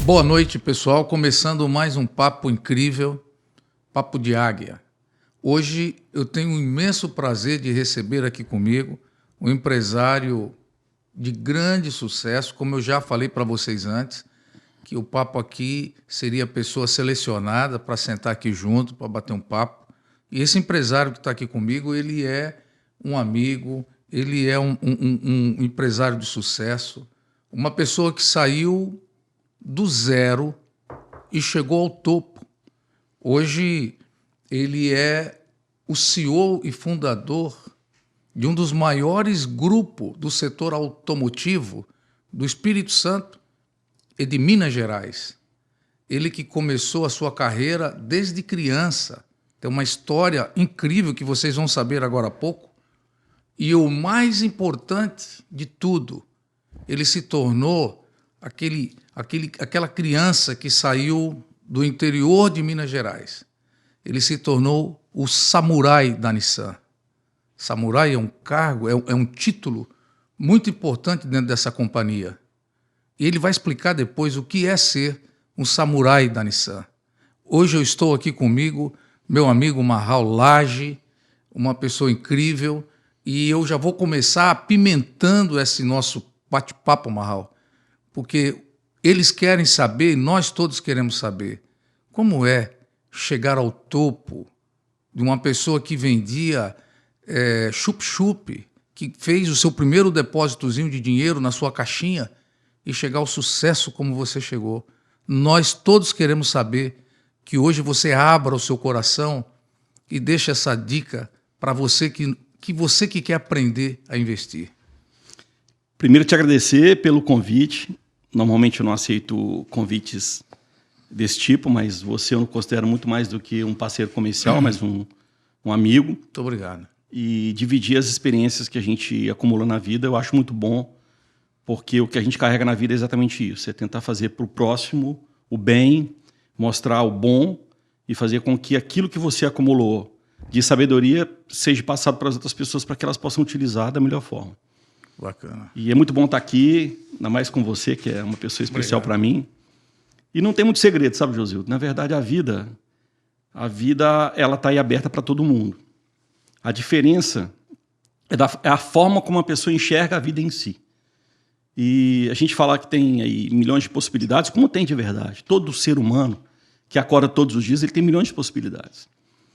Boa noite, pessoal. Começando mais um papo incrível, Papo de Águia. Hoje eu tenho um imenso prazer de receber aqui comigo um empresário de grande sucesso, como eu já falei para vocês antes, que o papo aqui seria a pessoa selecionada para sentar aqui junto, para bater um papo. E esse empresário que está aqui comigo, ele é um amigo, ele é um empresário de sucesso, uma pessoa que saiu do zero e chegou ao topo. Hoje ele é o CEO e fundador de um dos maiores grupos do setor automotivo do Espírito Santo e de Minas Gerais. Ele que começou a sua carreira desde criança. Tem uma história incrível que vocês vão saber agora há pouco. E o mais importante de tudo, ele se tornou aquela criança que saiu do interior de Minas Gerais. Ele se tornou o samurai da Nissan. Samurai é um cargo, é um título muito importante dentro dessa companhia. E ele vai explicar depois o que é ser um samurai da Nissan. Hoje eu estou aqui comigo, meu amigo Marral Lage, uma pessoa incrível, e eu já vou começar apimentando esse nosso bate-papo, Marral, porque eles querem saber, nós todos queremos saber, como é chegar ao topo de uma pessoa que vendia chup-chup, que fez o seu primeiro depósitozinho de dinheiro na sua caixinha e chegar ao sucesso como você chegou. Nós todos queremos saber que hoje você abra o seu coração e deixe essa dica para você que quer aprender a investir. Primeiro, te agradecer pelo convite. Normalmente eu não aceito convites desse tipo, mas você eu não considero muito mais do que um parceiro comercial, mas um amigo. Muito obrigado. E dividir as experiências que a gente acumula na vida, eu acho muito bom, porque o que a gente carrega na vida é exatamente isso. É tentar fazer para o próximo o bem, mostrar o bom e fazer com que aquilo que você acumulou de sabedoria seja passado para as outras pessoas para que elas possam utilizar da melhor forma. Bacana. E é muito bom estar aqui, ainda mais com você, que é uma pessoa especial para mim. E não tem muito segredo, sabe, Josildo? Na verdade, a vida ela está aí aberta para todo mundo. A diferença é a forma como a pessoa enxerga a vida em si. E a gente fala que tem aí milhões de possibilidades, como tem de verdade. Todo ser humano que acorda todos os dias, ele tem milhões de possibilidades.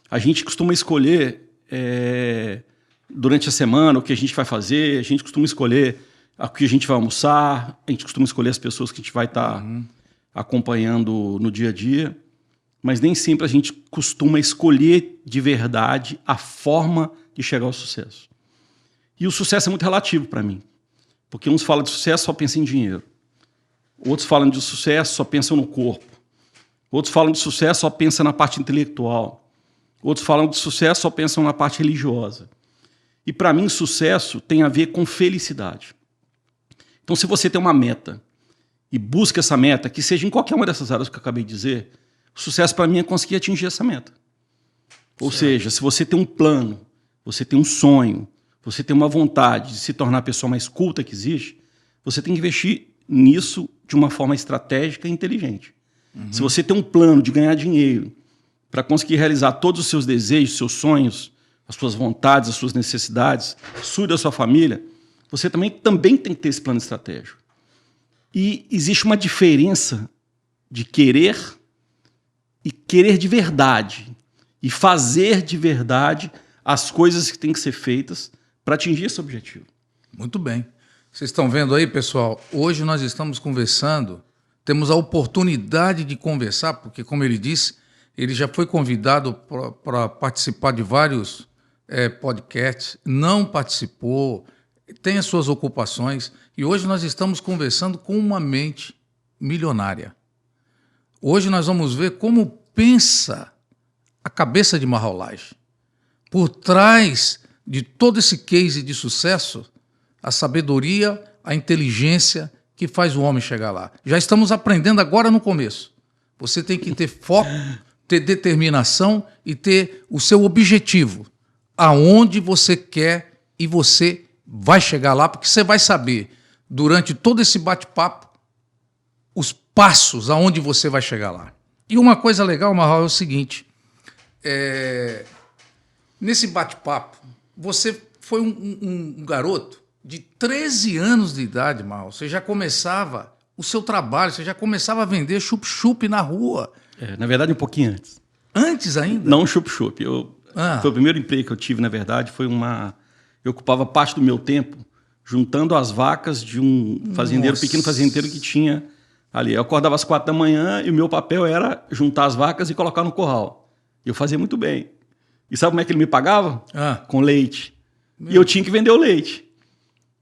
A gente costuma escolher durante a semana o que a gente vai fazer, a gente costuma escolher o que a gente vai almoçar, a gente costuma escolher as pessoas que a gente vai estar acompanhando no dia a dia, mas nem sempre a gente costuma escolher de verdade a forma de chegar ao sucesso. E o sucesso é muito relativo para mim, porque uns falam de sucesso só pensam em dinheiro, outros falam de sucesso só pensam no corpo, outros falam de sucesso só pensam na parte intelectual, outros falam de sucesso só pensam na parte religiosa. E para mim sucesso tem a ver com felicidade. Então se você tem uma meta e busca essa meta, que seja em qualquer uma dessas áreas que eu acabei de dizer, o sucesso para mim é conseguir atingir essa meta. Ou seja, se você tem um plano, você tem um sonho, você tem uma vontade de se tornar a pessoa mais culta que existe, você tem que investir nisso de uma forma estratégica e inteligente. Se você tem um plano de ganhar dinheiro para conseguir realizar todos os seus desejos, seus sonhos, as suas vontades, as suas necessidades, sua e da sua família, você também tem que ter esse plano estratégico. E existe uma diferença de querer e querer de verdade e fazer de verdade as coisas que têm que ser feitas para atingir esse objetivo. Muito bem. Vocês estão vendo aí, pessoal? Hoje nós estamos conversando, temos a oportunidade de conversar, porque, como ele disse, ele já foi convidado para participar de vários podcasts, não participou, tem as suas ocupações, e hoje nós estamos conversando com uma mente milionária. Hoje nós vamos ver como pensa a cabeça de Marral Lage. Por trás de todo esse case de sucesso, a sabedoria, a inteligência que faz o homem chegar lá. Já estamos aprendendo agora no começo. Você tem que ter foco, ter determinação e ter o seu objetivo. Aonde você quer e você vai chegar lá, porque você vai saber, durante todo esse bate-papo, os passos aonde você vai chegar lá. E uma coisa legal, Marral, é o seguinte, nesse bate-papo, você foi um garoto de 13 anos de idade, Marral. Você já começava o seu trabalho, você já começava a vender chup-chup na rua. Na verdade, um pouquinho antes. Antes ainda? Não chup-chup. Foi o primeiro emprego que eu tive, na verdade, eu ocupava parte do meu tempo juntando as vacas de um fazendeiro, pequeno fazendeiro que tinha ali. Eu acordava às 4 da manhã e o meu papel era juntar as vacas e colocar no curral. E eu fazia muito bem. E sabe como é que ele me pagava? Com leite. E eu tinha que vender o leite.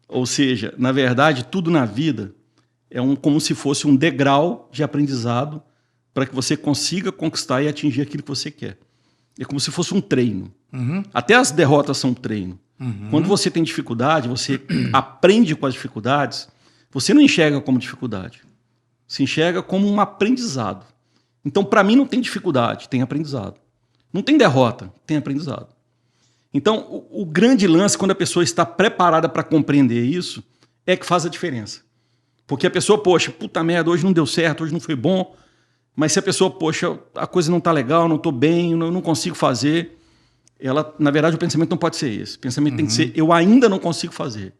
Ou seja, na verdade, tudo na vida é como se fosse um degrau de aprendizado para que você consiga conquistar e atingir aquilo que você quer. É como se fosse um treino. Até as derrotas são um treino. Quando você tem dificuldade, você aprende com as dificuldades, você não enxerga como dificuldade. Se enxerga como um aprendizado. Então, para mim, não tem dificuldade, tem aprendizado. Não tem derrota, tem aprendizado. Então, o grande lance, quando a pessoa está preparada para compreender isso, é que faz a diferença. Porque a pessoa, poxa, puta merda, hoje não deu certo, hoje não foi bom. Mas se a pessoa, poxa, a coisa não está legal, não estou bem, eu não consigo fazer, ela, na verdade, o pensamento não pode ser esse. O pensamento tem que ser, eu ainda não consigo fazer,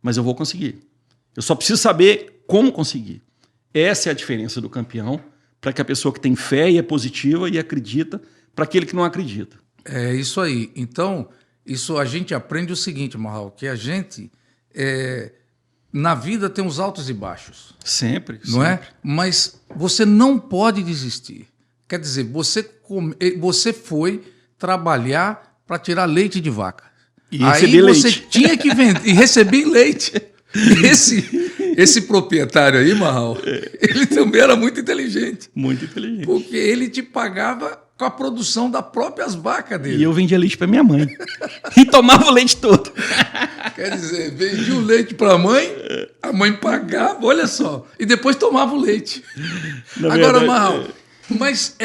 mas eu vou conseguir. Eu só preciso saber como conseguir. Essa é a diferença do campeão para que a pessoa que tem fé e é positiva e acredita, para aquele que não acredita. É isso aí. Então, isso a gente aprende o seguinte, Marral, que a gente, na vida, tem os altos e baixos. Sempre. Não é? Mas você não pode desistir. Quer dizer, você foi trabalhar para tirar leite de vaca. E receber leite. Aí você tinha que vender e receber leite. Esse proprietário aí, Marral, ele também era muito inteligente. Muito inteligente. Porque ele te pagava com a produção das próprias vacas dele. E eu vendia leite para minha mãe. E tomava o leite todo. Quer dizer, vendia o leite para a mãe pagava, olha só, e depois tomava o leite. Agora, Marral, mas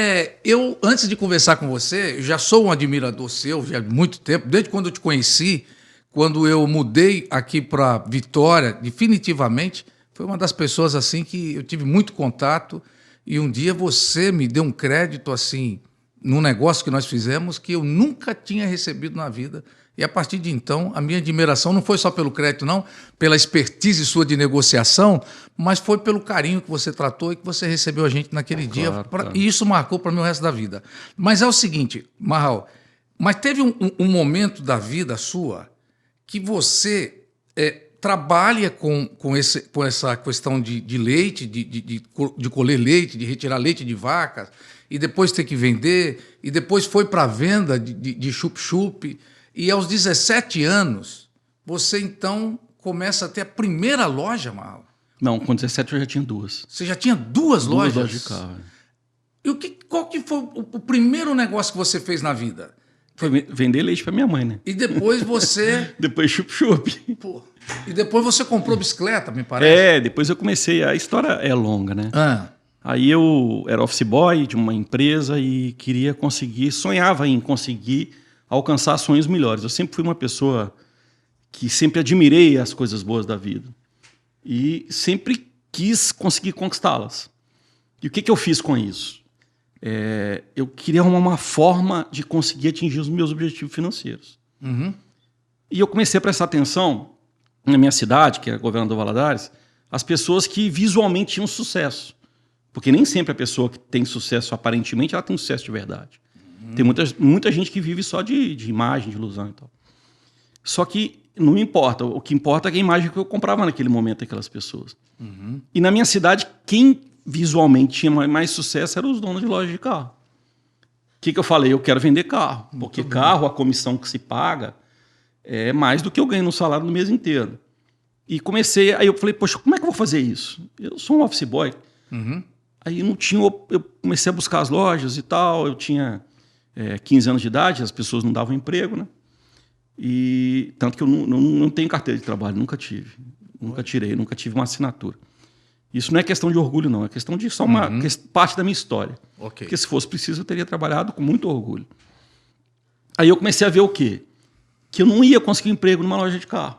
eu, antes de conversar com você, eu já sou um admirador seu já há muito tempo, desde quando eu te conheci, quando eu mudei aqui para Vitória, definitivamente, foi uma das pessoas assim que eu tive muito contato, e um dia você me deu um crédito assim, num negócio que nós fizemos que eu nunca tinha recebido na vida. E a partir de então, a minha admiração não foi só pelo crédito, não, pela expertise sua de negociação, mas foi pelo carinho que você tratou e que você recebeu a gente naquele dia. Claro. E isso marcou para mim o resto da vida. Mas é o seguinte, Marral, mas teve um momento da vida sua que você trabalha com essa questão de leite, de colher leite, de retirar leite de vacas, e depois ter que vender, e depois foi para a venda de chup-chup. E aos 17 anos, você então começa a ter a primeira loja, Marral? Não, com 17 eu já tinha duas. Você já tinha duas lojas? Duas lojas de carro. E qual que foi o primeiro negócio que você fez na vida? Foi vender leite para minha mãe, né? E depois você... Depois chup-chup. E depois você comprou bicicleta, me parece? Depois eu comecei... A história é longa, né? Aí eu era office boy de uma empresa e queria sonhava em conseguir alcançar sonhos melhores. Eu sempre fui uma pessoa que sempre admirei as coisas boas da vida e sempre quis conseguir conquistá-las. E o que eu fiz com isso? Eu queria arrumar uma forma de conseguir atingir os meus objetivos financeiros. E eu comecei a prestar atenção na minha cidade, que é Governador Valadares, as pessoas que visualmente tinham sucesso. Porque nem sempre a pessoa que tem sucesso, aparentemente, ela tem sucesso de verdade. Tem muita gente que vive só de imagem, de ilusão e tal. Só que não importa. O que importa é a imagem que eu comprava naquele momento daquelas pessoas. E na minha cidade, quem visualmente tinha mais sucesso eram os donos de loja de carro. O que eu falei? Eu quero vender carro. Porque carro, a comissão que se paga é mais do que eu ganho no salário no mês inteiro. E aí eu falei, poxa, como é que eu vou fazer isso? Eu sou um office boy. Aí não tinha, eu comecei a buscar as lojas e tal, eu tinha 15 anos de idade, as pessoas não davam emprego, né? E tanto que eu não tenho carteira de trabalho, nunca tive. Nunca tirei, nunca tive uma assinatura. Isso não é questão de orgulho, não, é questão de só uma parte da minha história. Porque se fosse preciso, eu teria trabalhado com muito orgulho. Aí eu comecei a ver o quê? Que eu não ia conseguir emprego numa loja de carro.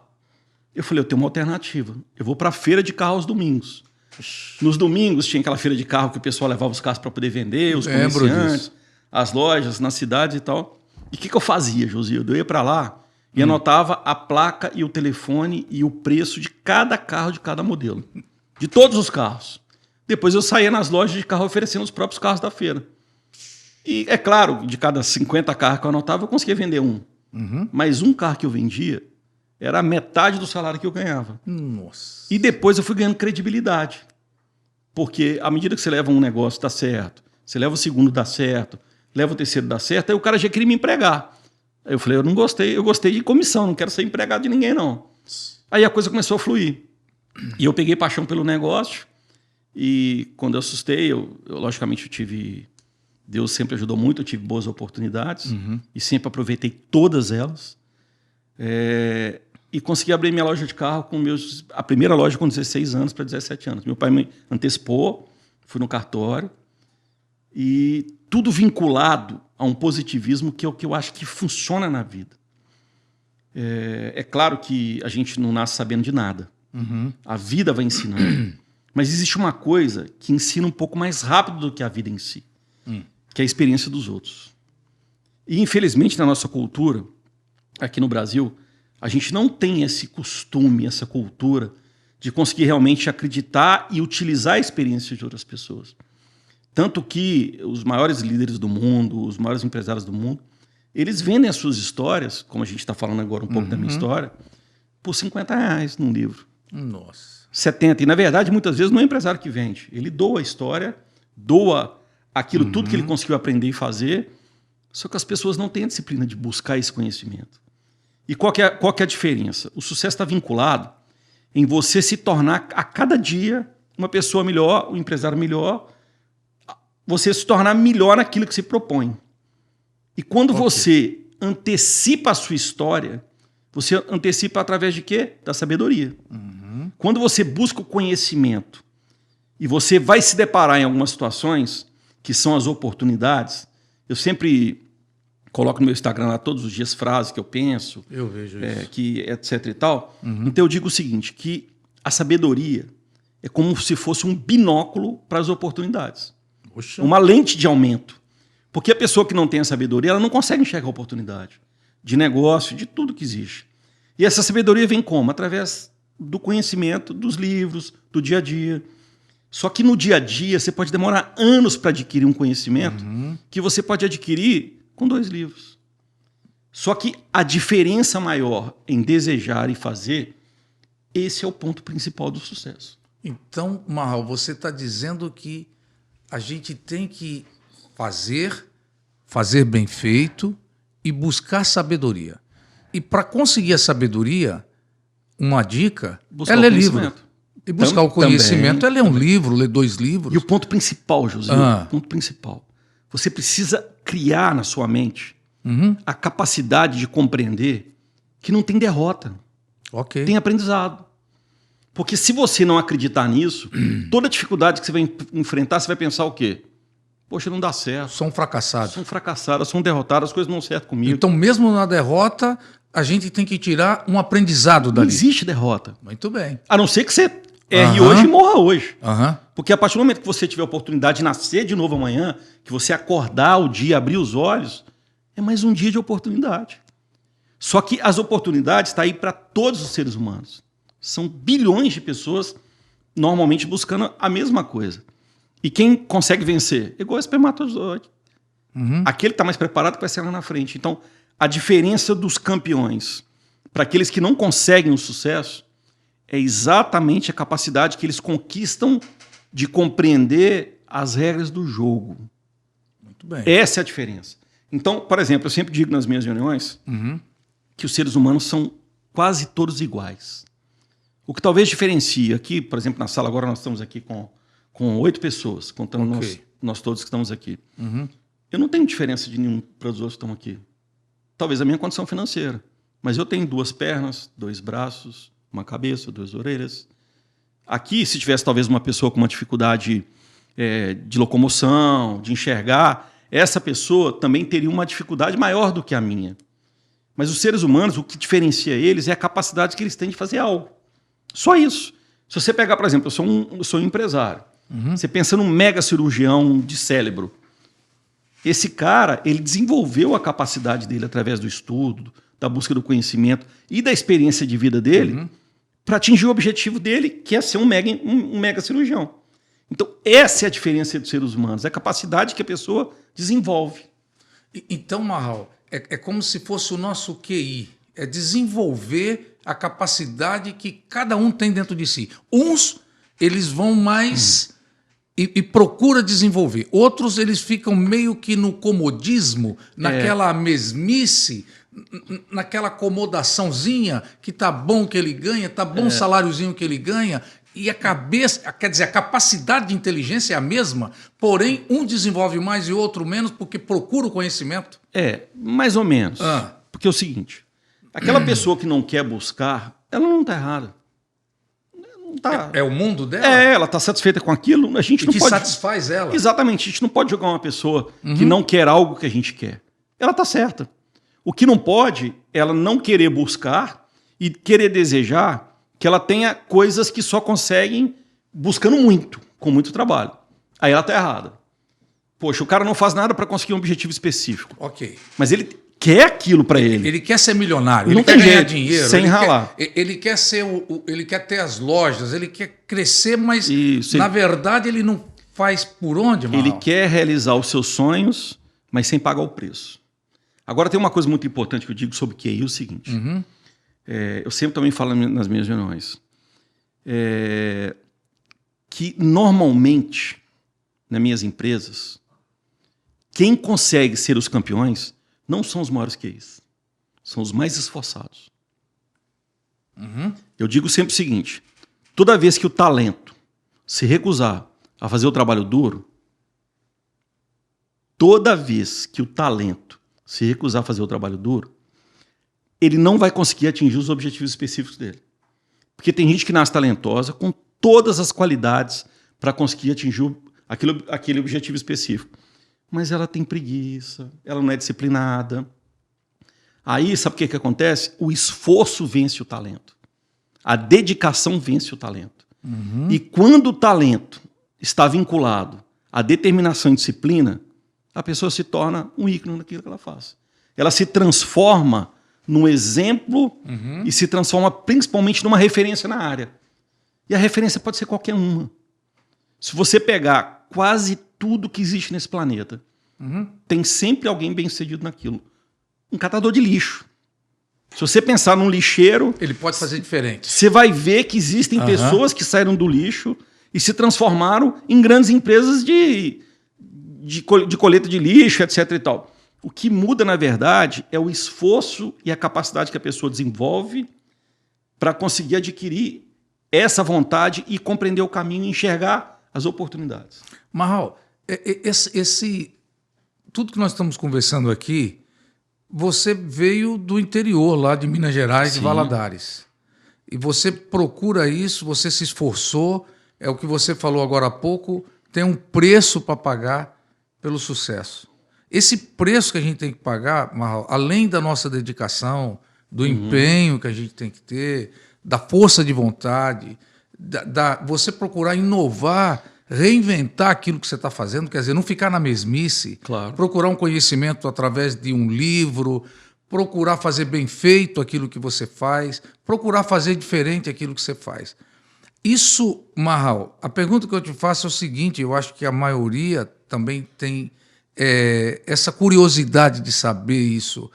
Eu falei, eu tenho uma alternativa. Eu vou para a feira de carro aos domingos. Nos domingos tinha aquela feira de carro que o pessoal levava os carros para poder vender, os Lembro comerciantes, disso. as lojas, nas cidades e tal. E o que eu fazia, Josildo? Eu ia para lá e anotava a placa e o telefone e o preço de cada carro, de cada modelo. De todos os carros. Depois eu saía nas lojas de carro oferecendo os próprios carros da feira. E, é claro, de cada 50 carros que eu anotava, eu conseguia vender um. Mas um carro que eu vendia era a metade do salário que eu ganhava. Nossa. E depois eu fui ganhando credibilidade. Porque à medida que você leva um negócio, dá certo. Você leva o segundo, dá certo. Leva o terceiro, dá certo. Aí o cara já queria me empregar. Aí eu falei, eu não gostei. Eu gostei de comissão, não quero ser empregado de ninguém, não. Aí a coisa começou a fluir. E eu peguei paixão pelo negócio. E quando eu assustei, logicamente eu tive... Deus sempre ajudou muito, eu tive boas oportunidades. E sempre aproveitei todas elas. E consegui abrir minha loja de carro a primeira loja com 16 anos para 17 anos. Meu pai me antecipou, fui no cartório. E tudo vinculado a um positivismo que é o que eu acho que funciona na vida. É claro que a gente não nasce sabendo de nada. A vida vai ensinando. Mas existe uma coisa que ensina um pouco mais rápido do que a vida em si, que é a experiência dos outros. E, infelizmente, na nossa cultura, aqui no Brasil, a gente não tem esse costume, essa cultura de conseguir realmente acreditar e utilizar a experiência de outras pessoas. Tanto que os maiores líderes do mundo, os maiores empresários do mundo, eles vendem as suas histórias, como a gente está falando agora um pouco da minha história, por R$50 num livro. Nossa. 70. E, na verdade, muitas vezes não é o empresário que vende. Ele doa a história, doa aquilo tudo que ele conseguiu aprender e fazer, só que as pessoas não têm a disciplina de buscar esse conhecimento. E qual que é a diferença? O sucesso está vinculado em você se tornar, a cada dia, uma pessoa melhor, um empresário melhor, você se tornar melhor naquilo que se propõe. E quando você antecipa a sua história, você antecipa através de quê? Da sabedoria. Quando você busca o conhecimento e você vai se deparar em algumas situações, que são as oportunidades, eu sempre coloco no meu Instagram lá todos os dias frases que eu penso, Eu vejo isso. que etc e tal. Então eu digo o seguinte, que a sabedoria é como se fosse um binóculo para as oportunidades. Poxa. Uma lente de aumento. Porque a pessoa que não tem a sabedoria, ela não consegue enxergar a oportunidade de negócio, de tudo que existe. E essa sabedoria vem como? Através do conhecimento, dos livros, do dia a dia. Só que no dia a dia você pode demorar anos para adquirir um conhecimento que você pode adquirir com 2 livros. Só que a diferença maior em desejar e fazer, esse é o ponto principal do sucesso. Então, Marral, você está dizendo que a gente tem que fazer bem feito e buscar sabedoria. E para conseguir a sabedoria, uma dica é ler livro. E buscar o conhecimento é ler um livro, ler 2 livros. E o ponto principal, José, o ponto principal. Você precisa criar na sua mente a capacidade de compreender que não tem derrota, tem aprendizado. Porque se você não acreditar nisso, toda dificuldade que você vai enfrentar, você vai pensar o quê? Poxa, não dá certo. Sou um fracassado. Sou um fracassado, sou um derrotado, as coisas não dão certo comigo. Então, mesmo na derrota, a gente tem que tirar um aprendizado dali. Não existe derrota. Muito bem. A não ser que você erre hoje e morra hoje. Porque a partir do momento que você tiver a oportunidade de nascer de novo amanhã, que você acordar o dia, abrir os olhos, é mais um dia de oportunidade. Só que as oportunidades estão aí para todos os seres humanos. São bilhões de pessoas normalmente buscando a mesma coisa. E quem consegue vencer? Igual o espermatozoide. Aquele que está mais preparado que vai ser lá na frente. Então, a diferença dos campeões para aqueles que não conseguem o sucesso é exatamente a capacidade que eles conquistam de compreender as regras do jogo. Muito bem. Essa é a diferença. Então, por exemplo, eu sempre digo nas minhas reuniões que os seres humanos são quase todos iguais. O que talvez diferencie aqui, por exemplo, na sala agora nós estamos aqui com 8 pessoas, contando nós todos que estamos aqui. Eu não tenho diferença de nenhum para os outros que estão aqui. Talvez a minha condição financeira. Mas eu tenho 2 pernas, 2 braços, uma cabeça, 2 orelhas. Aqui, se tivesse talvez uma pessoa com uma dificuldade de locomoção, de enxergar, essa pessoa também teria uma dificuldade maior do que a minha. Mas os seres humanos, o que diferencia eles é a capacidade que eles têm de fazer algo. Só isso. Se você pegar, por exemplo, eu sou um empresário. Você pensa num mega cirurgião de cérebro. Esse cara, ele desenvolveu a capacidade dele através do estudo, da busca do conhecimento e da experiência de vida dele para atingir o objetivo dele, que é ser um mega cirurgião. Então, essa é a diferença dos seres humanos, é a capacidade que a pessoa desenvolve. Então, Marral, é como se fosse o nosso QI, é desenvolver a capacidade que cada um tem dentro de si. Uns, eles vão mais e procura desenvolver. Outros, eles ficam meio que no comodismo, naquela mesmice, naquela acomodaçãozinha, que tá bom que ele ganha, tá bom o saláriozinho que ele ganha, e a cabeça, quer dizer, a capacidade de inteligência é a mesma, porém um desenvolve mais e o outro menos porque procura o conhecimento. Mais ou menos. Porque é o seguinte, aquela pessoa que não quer buscar, ela não está errada. Não tá... É o mundo dela? Ela está satisfeita com aquilo. A gente não pode... satisfaz ela. Exatamente, a gente não pode jogar uma pessoa que não quer algo que a gente quer. Ela está certa. O que não pode, ela não querer buscar e querer desejar que ela tenha coisas que só conseguem buscando muito, com muito trabalho. Aí ela está errada. Poxa, o cara não faz nada para conseguir um objetivo específico. Ok. Mas ele quer aquilo para ele. Ele quer ser milionário, não ele quer ganhar dinheiro. Sem ralar. Ele quer ser ele quer ter as lojas, ele quer crescer, mas Isso, na verdade ele não faz por onde, Marral? Ele quer realizar os seus sonhos, mas sem pagar o preço. Agora tem uma coisa muito importante que eu digo sobre QI, é o seguinte. Eu sempre também falo nas minhas reuniões. Que normalmente, nas minhas empresas, quem consegue ser os campeões não são os maiores QIs. São os mais esforçados. Eu digo sempre o seguinte. Toda vez que o talento se recusar a fazer o trabalho duro, toda vez que o talento se recusar a fazer o trabalho duro, ele não vai conseguir atingir os objetivos específicos dele. Porque tem gente que nasce talentosa com todas as qualidades para conseguir atingir aquele objetivo específico. Mas ela tem preguiça, ela não é disciplinada. Aí, sabe o que acontece? O esforço vence o talento. A dedicação vence o talento. E quando o talento está vinculado à determinação e disciplina, a pessoa se torna um ícone naquilo que ela faz. Ela se transforma num exemplo e se transforma principalmente numa referência na área. E a referência pode ser qualquer uma. Se você pegar quase tudo que existe nesse planeta, tem sempre alguém bem-sucedido naquilo. Um catador de lixo. Se você pensar num lixeiro... Ele pode fazer diferente. Você vai ver que existem pessoas que saíram do lixo e se transformaram em grandes empresas de coleta de lixo, etc. e tal. O que muda, na verdade, é o esforço e a capacidade que a pessoa desenvolve para conseguir adquirir essa vontade e compreender o caminho e enxergar as oportunidades. Marral, tudo que nós estamos conversando aqui, você veio do interior lá de Minas Gerais, de Valadares. E você procura isso, você se esforçou, é o que você falou agora há pouco, tem um preço para pagar pelo sucesso. Esse preço que a gente tem que pagar, Marral, além da nossa dedicação, do empenho que a gente tem que ter, da força de vontade, você procurar inovar, reinventar aquilo que você está fazendo, quer dizer, não ficar na mesmice, procurar um conhecimento através de um livro, procurar fazer bem feito aquilo que você faz, procurar fazer diferente aquilo que você faz. Isso, Marral, a pergunta que eu te faço é o seguinte, eu acho que a maioria também tem essa curiosidade de saber isso.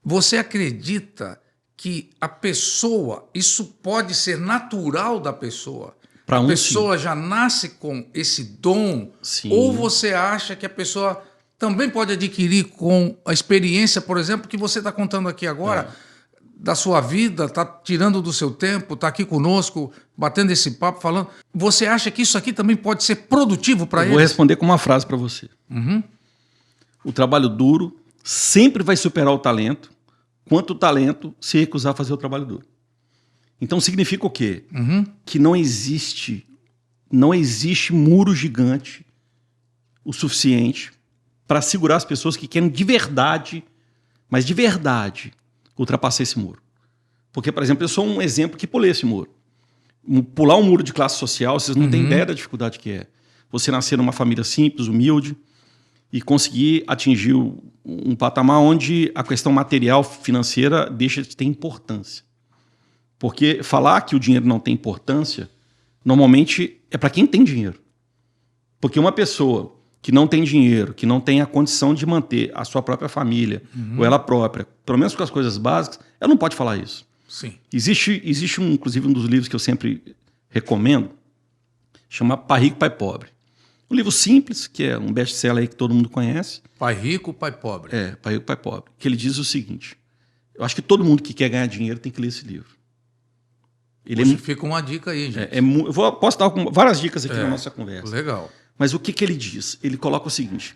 Você acredita que a pessoa, isso pode ser natural da pessoa? A pessoa já nasce com esse dom? Sim. Ou você acha que a pessoa também pode adquirir com a experiência, por exemplo, que você está contando aqui agora, da sua vida, está tirando do seu tempo, está aqui conosco, batendo esse papo, falando. Você acha que isso aqui também pode ser produtivo para eles? Vou responder com uma frase para você. O trabalho duro sempre vai superar o talento, quanto o talento se recusar a fazer o trabalho duro. Então significa o quê? Que não existe muro gigante o suficiente para segurar as pessoas que querem de verdade, mas de verdade, ultrapassar esse muro. Porque, por exemplo, eu sou um exemplo que pulei esse muro. pular um muro de classe social, vocês não têm ideia da dificuldade que é. Você nascer numa família simples, humilde, e conseguir atingir um patamar onde a questão material, financeira, deixa de ter importância. Porque falar que o dinheiro não tem importância, normalmente é para quem tem dinheiro. Porque uma pessoa que não tem dinheiro, que não tem a condição de manter a sua própria família, ou ela própria, pelo menos com as coisas básicas, ela não pode falar isso. Sim. Existe inclusive, um dos livros que eu sempre recomendo, chama Pai Rico, Pai Pobre. Um livro simples, que é um best-seller aí que todo mundo conhece. Pai Rico, Pai Pobre. Pai Rico, Pai Pobre. Que ele diz o seguinte, eu acho que todo mundo que quer ganhar dinheiro tem que ler esse livro. Fica uma dica aí, gente. Posso dar várias dicas aqui na nossa conversa. Legal. Mas o que ele diz? Ele coloca o seguinte,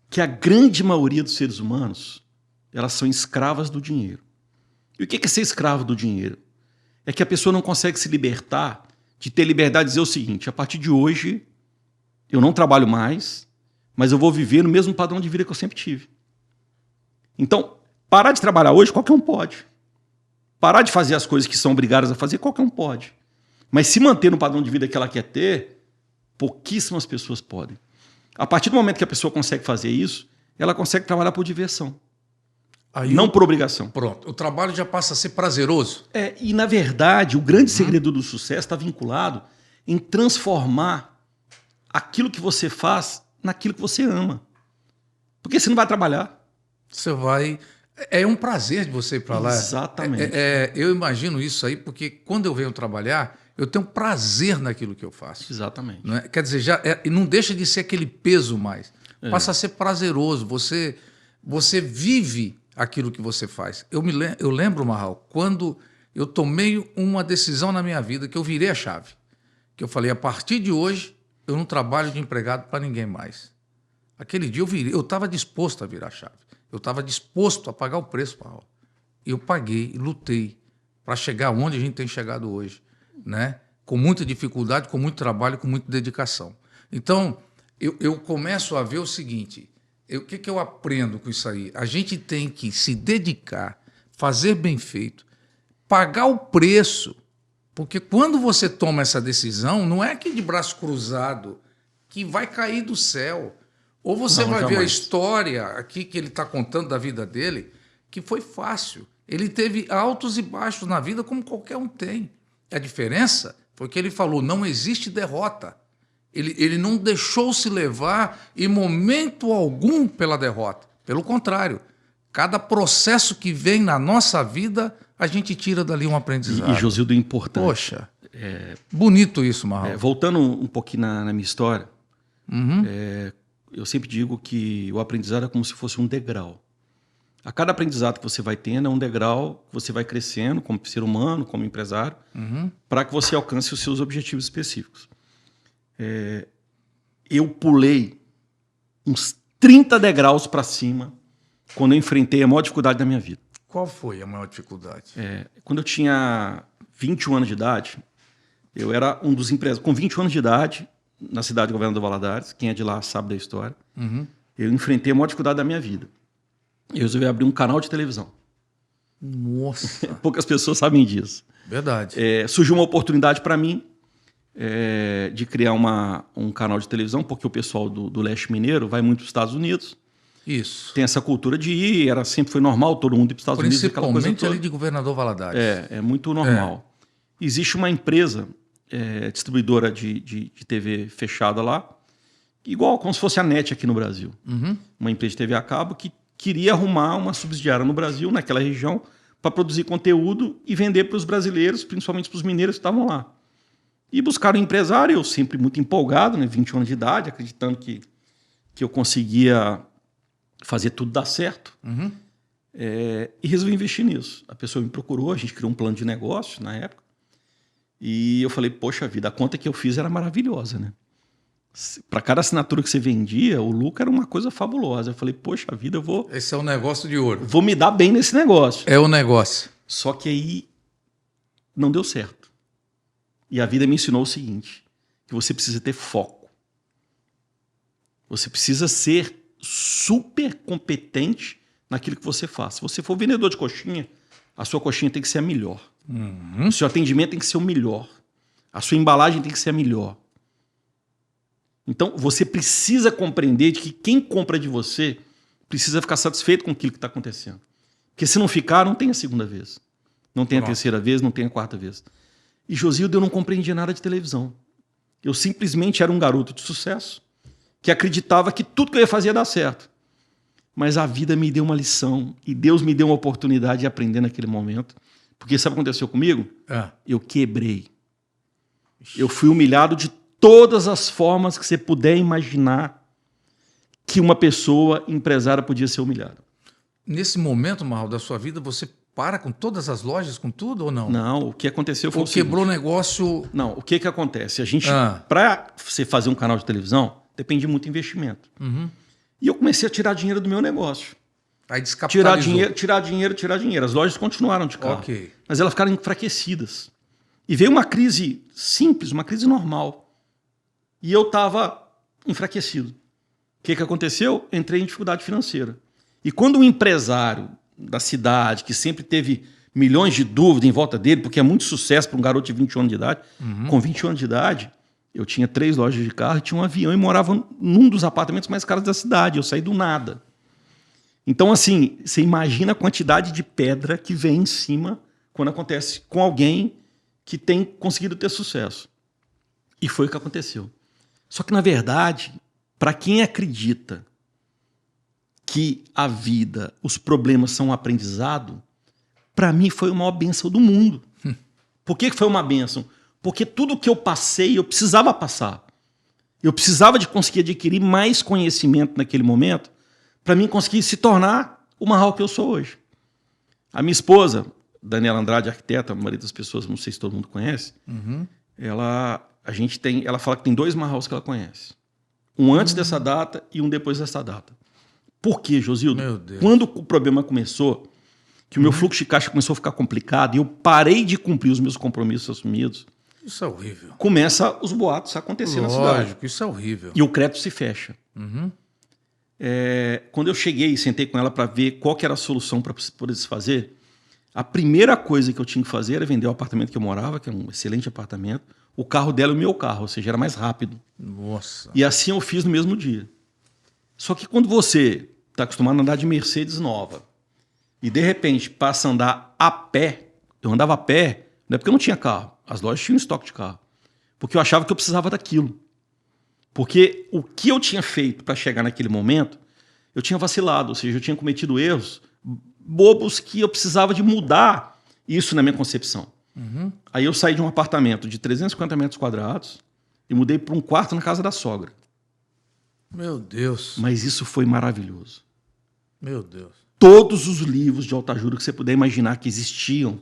que a grande maioria dos seres humanos, elas são escravas do dinheiro. E o que é ser escravo do dinheiro? É que a pessoa não consegue se libertar de ter liberdade de dizer o seguinte, a partir de hoje, eu não trabalho mais, mas eu vou viver no mesmo padrão de vida que eu sempre tive. Então, parar de trabalhar hoje, qualquer um pode. Parar de fazer as coisas que são obrigadas a fazer, qualquer um pode. Mas se manter no padrão de vida que ela quer ter, pouquíssimas pessoas podem. A partir do momento que a pessoa consegue fazer isso, ela consegue trabalhar por diversão. Não por obrigação. Pronto. O trabalho já passa a ser prazeroso. E, na verdade, o grande segredo do sucesso está vinculado em transformar aquilo que você faz naquilo que você ama. Porque você não vai trabalhar. Você vai... É um prazer de você ir para lá. Exatamente. Eu imagino isso aí, porque quando eu venho trabalhar, eu tenho prazer naquilo que eu faço. Exatamente. Não é? Quer dizer, não deixa de ser aquele peso mais. Passa a ser prazeroso. Você vive aquilo que você faz. Eu lembro, Marral, quando eu tomei uma decisão na minha vida, que eu virei a chave. Que eu falei, a partir de hoje, eu não trabalho de empregado para ninguém mais. Aquele dia eu estava disposto a virar a chave. Eu estava disposto a pagar o preço, Marral. Eu paguei, lutei para chegar onde a gente tem chegado hoje, né? Com muita dificuldade, com muito trabalho, com muita dedicação. Então, eu começo a ver o seguinte, o que eu aprendo com isso aí? A gente tem que se dedicar, fazer bem feito, pagar o preço, porque quando você toma essa decisão, não é que de braço cruzado que vai cair do céu. Ou você vai ver a história aqui que ele está contando da vida dele, que foi fácil. Ele teve altos e baixos na vida, como qualquer um tem. A diferença foi que ele falou, não existe derrota. Ele não deixou-se levar em momento algum pela derrota. Pelo contrário, cada processo que vem na nossa vida, a gente tira dali um aprendizado. E Josildo, importante. Poxa, bonito isso, Marral. Voltando um pouquinho na minha história, eu sempre digo que o aprendizado é como se fosse um degrau. A cada aprendizado que você vai tendo é um degrau que você vai crescendo como ser humano, como empresário, para que você alcance os seus objetivos específicos. Eu pulei uns 30 degraus para cima quando eu enfrentei a maior dificuldade da minha vida. Qual foi a maior dificuldade? Quando eu tinha 21 anos de idade, eu era um dos empresários. Com 21 anos de idade, na cidade de Governador Valadares, quem é de lá sabe da história, eu enfrentei a maior dificuldade da minha vida. Eu resolvi abrir um canal de televisão. Nossa! Poucas pessoas sabem disso. Verdade. Surgiu uma oportunidade para mim de criar um canal de televisão, porque o pessoal do leste mineiro vai muito para os Estados Unidos. Isso. Tem essa cultura de ir, sempre foi normal todo mundo ir para os Estados Unidos. Principalmente ali de Governador Valadares. É muito normal. Existe uma empresa distribuidora de TV fechada lá, igual como se fosse a NET aqui no Brasil. Uma empresa de TV a cabo que queria arrumar uma subsidiária no Brasil, naquela região, para produzir conteúdo e vender para os brasileiros, principalmente para os mineiros que estavam lá. E buscaram um empresário, eu sempre muito empolgado, né, 21 anos de idade, acreditando que eu conseguia fazer tudo dar certo. E resolvi investir nisso. A pessoa me procurou, a gente criou um plano de negócio na época. E eu falei, poxa vida, a conta que eu fiz era maravilhosa, né? Para cada assinatura que você vendia, o lucro era uma coisa fabulosa. Eu falei, poxa vida, eu vou... Esse é o negócio de ouro. Vou me dar bem nesse negócio. É o negócio. Só que aí não deu certo. E a vida me ensinou o seguinte, que você precisa ter foco. Você precisa ser super competente naquilo que você faz. Se você for vendedor de coxinha, a sua coxinha tem que ser a melhor. O seu atendimento tem que ser o melhor. A sua embalagem tem que ser a melhor. Então, você precisa compreender que quem compra de você precisa ficar satisfeito com aquilo que está acontecendo. Porque se não ficar, não tem a segunda vez. Não tem a terceira vez, não tem a quarta vez. E Josildo, eu não compreendia nada de televisão. Eu simplesmente era um garoto de sucesso que acreditava que tudo que eu ia fazer ia dar certo. Mas a vida me deu uma lição e Deus me deu uma oportunidade de aprender naquele momento. Porque sabe o que aconteceu comigo? Eu quebrei. Eu fui humilhado de todas as formas que você puder imaginar que uma pessoa empresária podia ser humilhada. Nesse momento, Marral, da sua vida, você para com todas as lojas, com tudo ou não? Não, o que aconteceu foi o seguinte. Ou quebrou o negócio... Não, o que acontece? A gente, para você fazer um canal de televisão, depende muito de investimento. E eu comecei a tirar dinheiro do meu negócio. Aí descapitalizou. Tirar dinheiro. As lojas continuaram de carro. Mas elas ficaram enfraquecidas. E veio uma crise simples, uma crise normal. E eu estava enfraquecido. O que aconteceu? Entrei em dificuldade financeira. E quando um empresário da cidade, que sempre teve milhões de dúvidas em volta dele, porque é muito sucesso para um garoto de 21 anos de idade, com 21 anos de idade, eu tinha 3 lojas de carro, tinha um avião e morava num dos apartamentos mais caros da cidade. Eu saí do nada. Então, assim, você imagina a quantidade de pedra que vem em cima quando acontece com alguém que tem conseguido ter sucesso. E foi o que aconteceu. Só que, na verdade, para quem acredita que a vida, os problemas são um aprendizado, para mim foi a maior bênção do mundo. Por que foi uma bênção? Porque tudo que eu passei, eu precisava passar. Eu precisava de conseguir adquirir mais conhecimento naquele momento para mim conseguir se tornar o Marral que eu sou hoje. A minha esposa, Daniela Andrade, arquiteta, a maioria das pessoas, não sei se todo mundo conhece, ela fala que tem 2 Marrals que ela conhece. Um antes dessa data e um depois dessa data. Por quê, Josildo? Quando o problema começou, que o meu fluxo de caixa começou a ficar complicado e eu parei de cumprir os meus compromissos assumidos, isso é horrível. Começa os boatos a acontecer na cidade. Lógico, isso é horrível. E o crédito se fecha. Quando eu cheguei e sentei com ela para ver qual que era a solução para poder se fazer, a primeira coisa que eu tinha que fazer era vender o apartamento que eu morava, que era um excelente apartamento, o carro dela e o meu carro, ou seja, era mais rápido. Nossa. E assim eu fiz no mesmo dia. Só que quando você está acostumado a andar de Mercedes nova e de repente passa a andar a pé, eu andava a pé, não é porque eu não tinha carro, as lojas tinham estoque de carro, porque eu achava que eu precisava daquilo. Porque o que eu tinha feito para chegar naquele momento, eu tinha vacilado, ou seja, eu tinha cometido erros bobos que eu precisava de mudar isso na minha concepção. Aí eu saí de um apartamento de 350 metros quadrados e mudei para um quarto na casa da sogra. Meu Deus. Mas isso foi maravilhoso. Meu Deus. Todos os livros de autoajuda que você puder imaginar que existiam,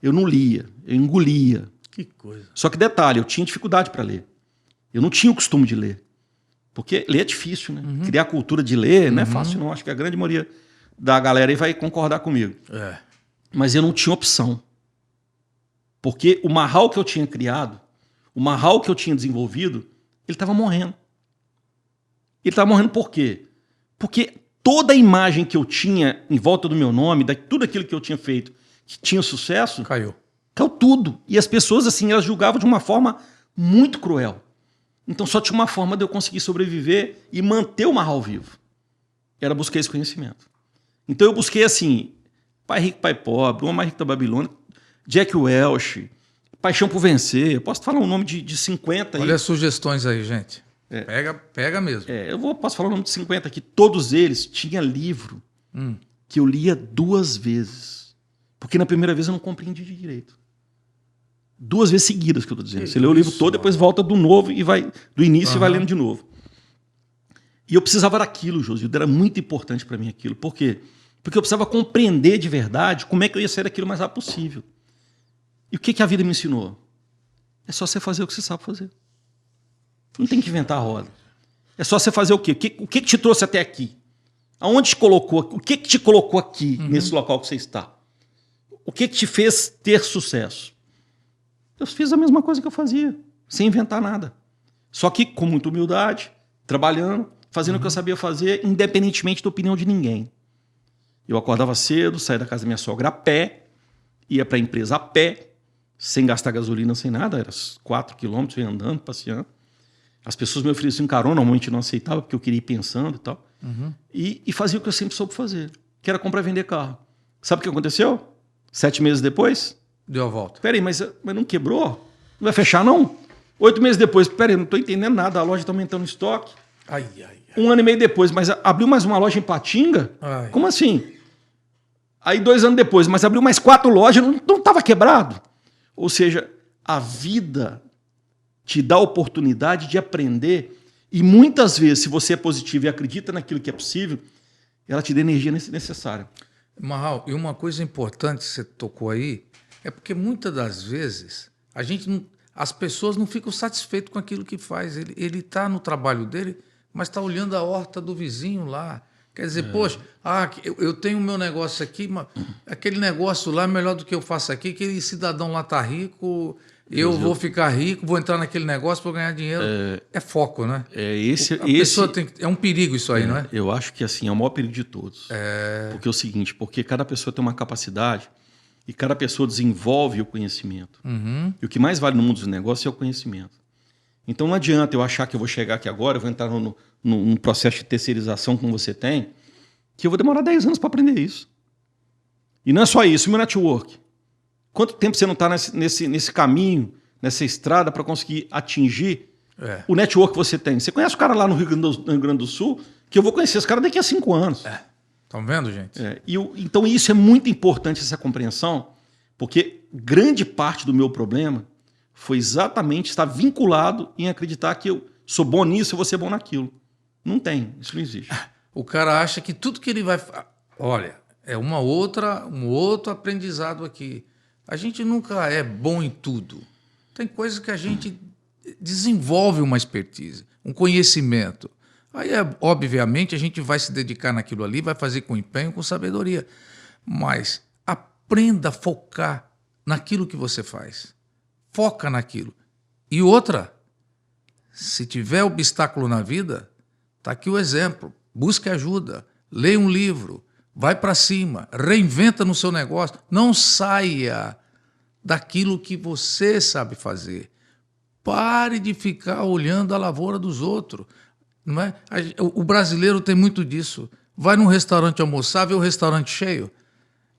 eu não lia, eu engolia. Que coisa. Só que detalhe, eu tinha dificuldade para ler. Eu não tinha o costume de ler. Porque ler é difícil, né? Criar a cultura de ler não é fácil, não. Acho que a grande maioria da galera aí vai concordar comigo. Mas eu não tinha opção. Porque o Marral que eu tinha criado, o Marral que eu tinha desenvolvido, ele estava morrendo. Ele estava morrendo por quê? Porque toda a imagem que eu tinha em volta do meu nome, tudo aquilo que eu tinha feito, que tinha sucesso... Caiu tudo. E as pessoas, assim, elas julgavam de uma forma muito cruel. Então só tinha uma forma de eu conseguir sobreviver e manter o Marral vivo. Era buscar esse conhecimento. Então eu busquei, assim, Pai Rico, Pai Pobre, O Homem Mais Rico da Babilônia, Jack Welch, Paixão por Vencer. Eu posso falar um nome de 50 aí. Olha as sugestões aí, gente. Pega mesmo. Posso falar o nome de 50 aqui. Todos eles tinham livro que eu lia 2 vezes. Porque na primeira vez eu não compreendi direito. 2 vezes seguidas que eu estou dizendo. Você lê o livro todo, depois volta do novo e vai do início e vai lendo de novo. E eu precisava daquilo, Josildo. Era muito importante para mim aquilo. Por quê? Porque eu precisava compreender de verdade como é que eu ia sair daquilo o mais rápido possível. E o que a vida me ensinou? É só você fazer o que você sabe fazer. Não tem que inventar a roda. É só você fazer o quê? O que te trouxe até aqui? Aonde te colocou? O que te colocou aqui, nesse local que você está? O que te fez ter sucesso? Eu fiz a mesma coisa que eu fazia, sem inventar nada. Só que com muita humildade, trabalhando, fazendo o que eu sabia fazer, independentemente da opinião de ninguém. Eu acordava cedo, saía da casa da minha sogra a pé, ia para a empresa a pé, sem gastar gasolina, sem nada, era 4 quilômetros, eu ia andando, passeando. As pessoas me ofereciam carona, normalmente não aceitava, porque eu queria ir pensando e tal. E fazia o que eu sempre soube fazer, que era comprar e vender carro. Sabe o que aconteceu? 7 meses depois... Deu a volta. Peraí, mas não quebrou? Não vai fechar, não? 8 meses depois, peraí, não estou entendendo nada, a loja está aumentando o estoque. 1 ano e meio depois, mas abriu mais uma loja em Patinga? Como assim? Aí 2 anos depois, mas abriu mais 4 lojas, não estava quebrado? Ou seja, a vida te dá a oportunidade de aprender e muitas vezes, se você é positivo e acredita naquilo que é possível, ela te dá a energia necessária. Marral, e uma coisa importante que você tocou aí é porque muitas das vezes as pessoas não ficam satisfeitas com aquilo que faz. Ele está no trabalho dele, mas está olhando a horta do vizinho lá. Quer dizer, poxa, eu tenho o meu negócio aqui, mas aquele negócio lá é melhor do que eu faço aqui, aquele cidadão lá está rico, eu vou ficar rico, vou entrar naquele negócio para ganhar dinheiro. É foco, né? É um perigo isso aí, não é? Eu acho que assim, é o maior perigo de todos. Porque é o seguinte, porque cada pessoa tem uma capacidade e cada pessoa desenvolve o conhecimento. E o que mais vale no mundo dos negócios é o conhecimento. Então não adianta eu achar que eu vou chegar aqui agora, eu vou entrar num processo de terceirização como você tem, que eu vou demorar 10 anos para aprender isso. E não é só isso, o meu network. Quanto tempo você não está nesse caminho, nessa estrada para conseguir atingir o network que você tem? Você conhece o cara lá no Rio Grande do Sul, que eu vou conhecer esse cara daqui a 5 anos. Estão vendo, gente? Então isso é muito importante, essa compreensão, porque grande parte do meu problema foi exatamente estar vinculado em acreditar que eu sou bom nisso, eu vou ser bom naquilo. Não tem, isso não existe. O cara acha que tudo que ele vai... Olha, é um outro aprendizado aqui. A gente nunca é bom em tudo. Tem coisas que a gente desenvolve uma expertise, um conhecimento. Aí, obviamente, a gente vai se dedicar naquilo ali, vai fazer com empenho, com sabedoria. Mas aprenda a focar naquilo que você faz. Foca naquilo. E outra, se tiver obstáculo na vida, está aqui o exemplo. Busque ajuda, leia um livro, vai para cima, reinventa no seu negócio. Não saia daquilo que você sabe fazer. Pare de ficar olhando a lavoura dos outros. Não é? O brasileiro tem muito disso. Vai num restaurante almoçar, vê o restaurante cheio.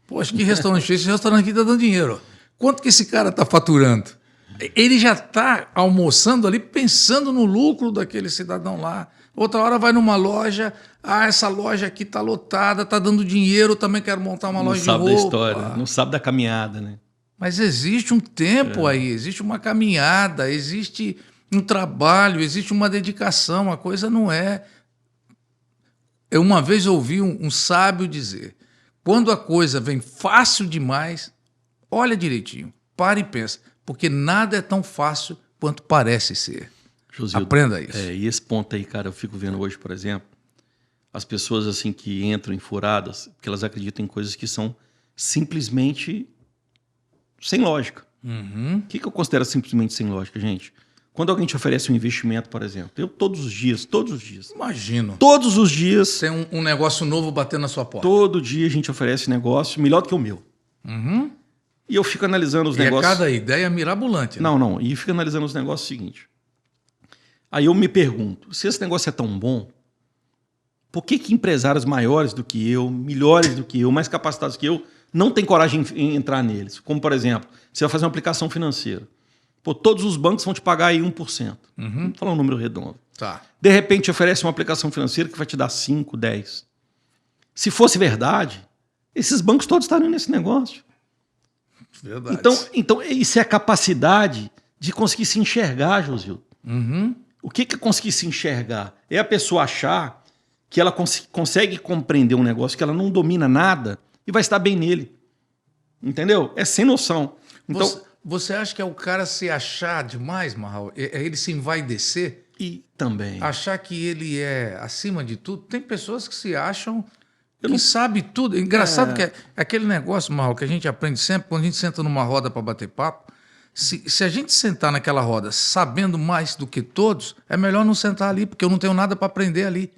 Poxa, que restaurante cheio? Esse restaurante aqui está dando dinheiro. Quanto que esse cara está faturando? Ele já está almoçando ali pensando no lucro daquele cidadão lá. Outra hora vai numa loja, essa loja aqui está lotada, está dando dinheiro, eu também quero montar uma loja de roupa. Não sabe da história, não sabe da caminhada, né? Mas existe um tempo aí, existe uma caminhada, existe um trabalho, existe uma dedicação, a coisa não é... Eu uma vez ouvi um sábio dizer, quando a coisa vem fácil demais, olha direitinho, para e pensa, porque nada é tão fácil quanto parece ser. Josildo, aprenda isso. E esse ponto aí, cara, eu fico vendo hoje, por exemplo, as pessoas assim que entram em furadas, porque elas acreditam em coisas que são simplesmente sem lógica. O que eu considero simplesmente sem lógica, gente? Quando alguém te oferece um investimento, por exemplo, eu todos os dias... Imagino. Todos os dias... Tem um negócio novo batendo na sua porta. Todo dia a gente oferece negócio melhor do que o meu. E eu fico analisando os negócios... E cada ideia mirabolante. Né? Não. E fico analisando os negócios seguinte. Aí eu me pergunto, se esse negócio é tão bom, por que empresários maiores do que eu, melhores do que eu, mais capacitados que eu, não têm coragem em entrar neles? Como, por exemplo, você vai fazer uma aplicação financeira. Pô, todos os bancos vão te pagar aí 1%. Vou falar um número redondo. Tá. De repente, oferece uma aplicação financeira que vai te dar 5, 10. Se fosse verdade, esses bancos todos estariam nesse negócio. Verdade. Então isso é a capacidade de conseguir se enxergar, Josildo. O que é conseguir se enxergar? É a pessoa achar que ela consegue compreender um negócio que ela não domina nada e vai estar bem nele. Entendeu? É sem noção. Então, você acha que é o cara se achar demais, Marral? É ele se envaidecer? E também. Achar que ele é acima de tudo? Tem pessoas que se acham que sabe tudo. Engraçado que é aquele negócio, Marral, que a gente aprende sempre quando a gente senta numa roda para bater papo. Se a gente sentar naquela roda sabendo mais do que todos, é melhor não sentar ali, porque eu não tenho nada para aprender ali.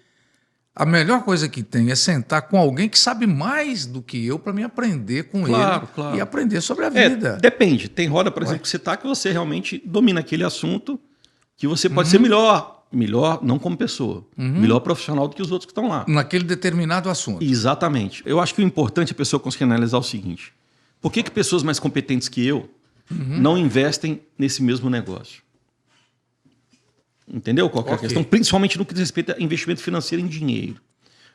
A melhor coisa que tem é sentar com alguém que sabe mais do que eu para me aprender com Claro, ele claro. e aprender sobre a vida. Depende. Tem roda, por exemplo, que você está que você realmente domina aquele assunto que você pode ser melhor, não como pessoa, melhor profissional do que os outros que estão lá. Naquele determinado assunto. Exatamente. Eu acho que o importante é a pessoa conseguir analisar o seguinte: por que pessoas mais competentes que eu não investem nesse mesmo negócio? Entendeu qual que é a questão? Principalmente no que diz respeito a investimento financeiro em dinheiro.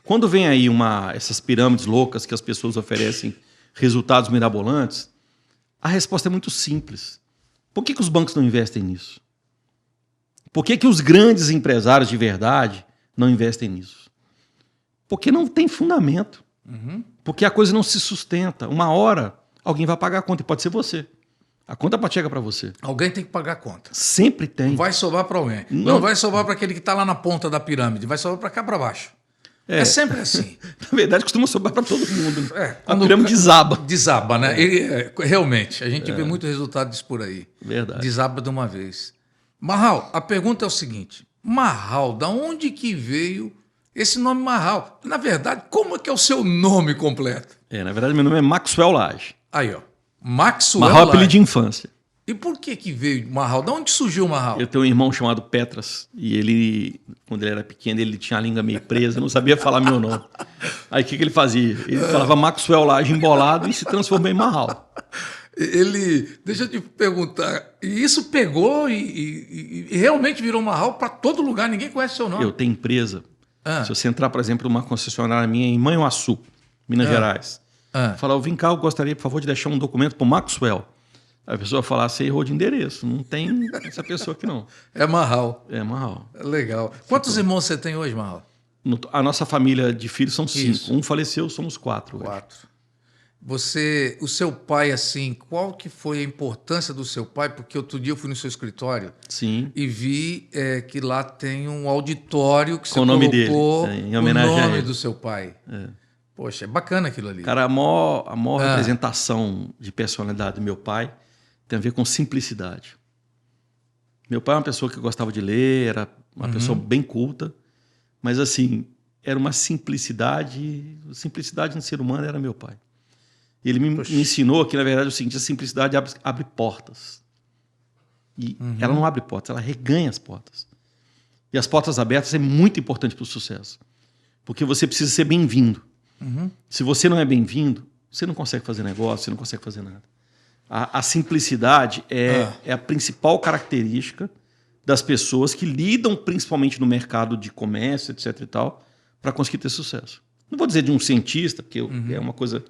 Quando vem aí essas pirâmides loucas que as pessoas oferecem resultados mirabolantes, a resposta é muito simples. Por que os bancos não investem nisso? Por que os grandes empresários de verdade não investem nisso? Porque não tem fundamento. Porque a coisa não se sustenta. Uma hora, alguém vai pagar a conta, e pode ser você. A conta pode chegar para você. Alguém tem que pagar a conta. Sempre tem. Não vai sobrar para alguém. Não vai sobrar para aquele que está lá na ponta da pirâmide. Vai sobrar para cá para baixo. É sempre assim. Na verdade, costuma sobrar para todo mundo. A Quando pirâmide desaba. Desaba, né? Realmente, a gente vê muito resultado disso por aí. Verdade. Desaba de uma vez. Marral, a pergunta é o seguinte. Marral, da onde que veio esse nome Marral? Na verdade, como é que é o seu nome completo? Na verdade, meu nome é Maxwell Lage. Aí, ó. Maxwell Marral é Lage. apelido de infância. E por que veio Marral? Da onde surgiu o Marral? Eu tenho um irmão chamado Petras, e ele, quando ele era pequeno, ele tinha a língua meio presa, não sabia falar meu nome. Aí o que ele fazia? Ele falava Maxwell Lage embolado e se transformou em Marral. Deixa eu te perguntar, e isso pegou e realmente virou Marral para todo lugar, ninguém conhece seu nome? Eu tenho empresa. Se você entrar, por exemplo, numa concessionária minha em Manhuaçu, Minas Gerais, falar, eu vim cá, eu gostaria, por favor, de deixar um documento para o Maxwell. A pessoa falar, você errou de endereço, não tem essa pessoa aqui não. É Marral. É Marral. Legal. Quantos irmãos você tem hoje, Marral? A nossa família de filhos são 5. Isso. Um faleceu, somos 4 hoje. 4. O seu pai, assim, qual que foi a importância do seu pai? Porque outro dia eu fui no seu escritório. Sim. E vi que lá tem um auditório que você com o nome colocou dele, em homenagem o nome a ele. do seu pai. Poxa, é bacana aquilo ali. Cara, a maior representação de personalidade do meu pai tem a ver com simplicidade. Meu pai é uma pessoa que gostava de ler, era uma pessoa bem culta, mas assim, era uma simplicidade no ser humano era meu pai. Ele me ensinou que, na verdade, é o seguinte, a simplicidade abre portas. E ela não abre portas, ela reganha as portas. E as portas abertas é muito importante para o sucesso. Porque você precisa ser bem-vindo. Se você não é bem-vindo, você não consegue fazer negócio, você não consegue fazer nada. A simplicidade é a principal característica das pessoas que lidam principalmente no mercado de comércio, etc. e tal, para conseguir ter sucesso. Não vou dizer de um cientista, porque é uma coisa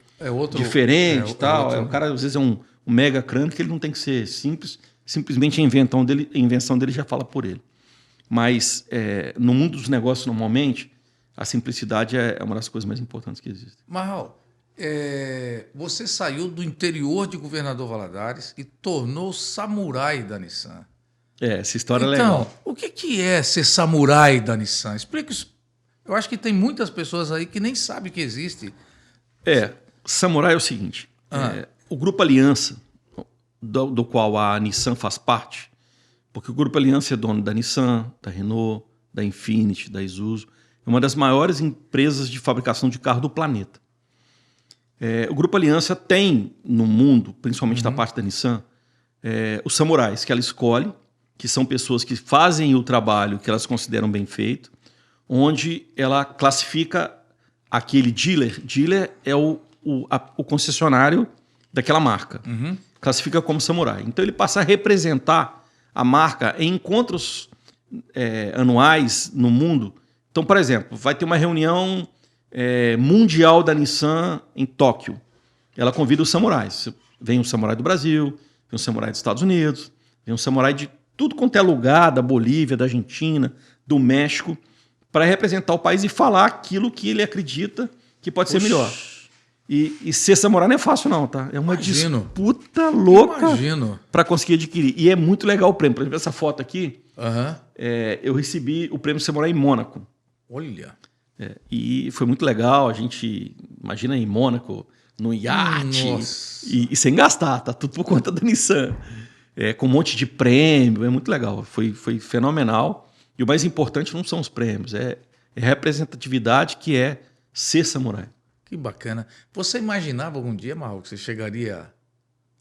diferente e tal. O cara, às vezes, é um mega crânio que ele não tem que ser simples. Simplesmente a invenção dele já fala por ele. Mas no mundo dos negócios, normalmente, a simplicidade é uma das coisas mais importantes que existem. Marral, você saiu do interior de Governador Valadares e tornou samurai da Nissan. Essa história é legal. Então, o que é ser samurai da Nissan? Explica isso. Eu acho que tem muitas pessoas aí que nem sabem que existe. Samurai é o seguinte. O Grupo Aliança, do qual a Nissan faz parte, porque o Grupo Aliança é dono da Nissan, da Renault, da Infiniti, da Isuzu, é uma das maiores empresas de fabricação de carro do planeta. O Grupo Aliança tem no mundo, principalmente da parte da Nissan, os samurais que ela escolhe, que são pessoas que fazem o trabalho que elas consideram bem feito, onde ela classifica aquele dealer. Dealer é o concessionário daquela marca. Classifica como samurai. Então ele passa a representar a marca em encontros anuais no mundo. Então, por exemplo, vai ter uma reunião mundial da Nissan em Tóquio. Ela convida os samurais. Vem um samurai do Brasil, vem um samurai dos Estados Unidos, vem um samurai de tudo quanto é lugar, da Bolívia, da Argentina, do México, para representar o país e falar aquilo que ele acredita que pode ser melhor. E ser samurai não é fácil não, tá? É uma disputa louca para conseguir adquirir. E é muito legal o prêmio. Por exemplo, essa foto aqui, eu recebi o prêmio Samurai em Mônaco. Olha! E foi muito legal. A gente, imagina em Mônaco, no iate, e sem gastar, tá tudo por conta da Nissan. Com um monte de prêmio, é muito legal. Foi fenomenal. E o mais importante não são os prêmios, é É representatividade que é ser samurai. Que bacana. Você imaginava algum dia, Marrocos, que você chegaria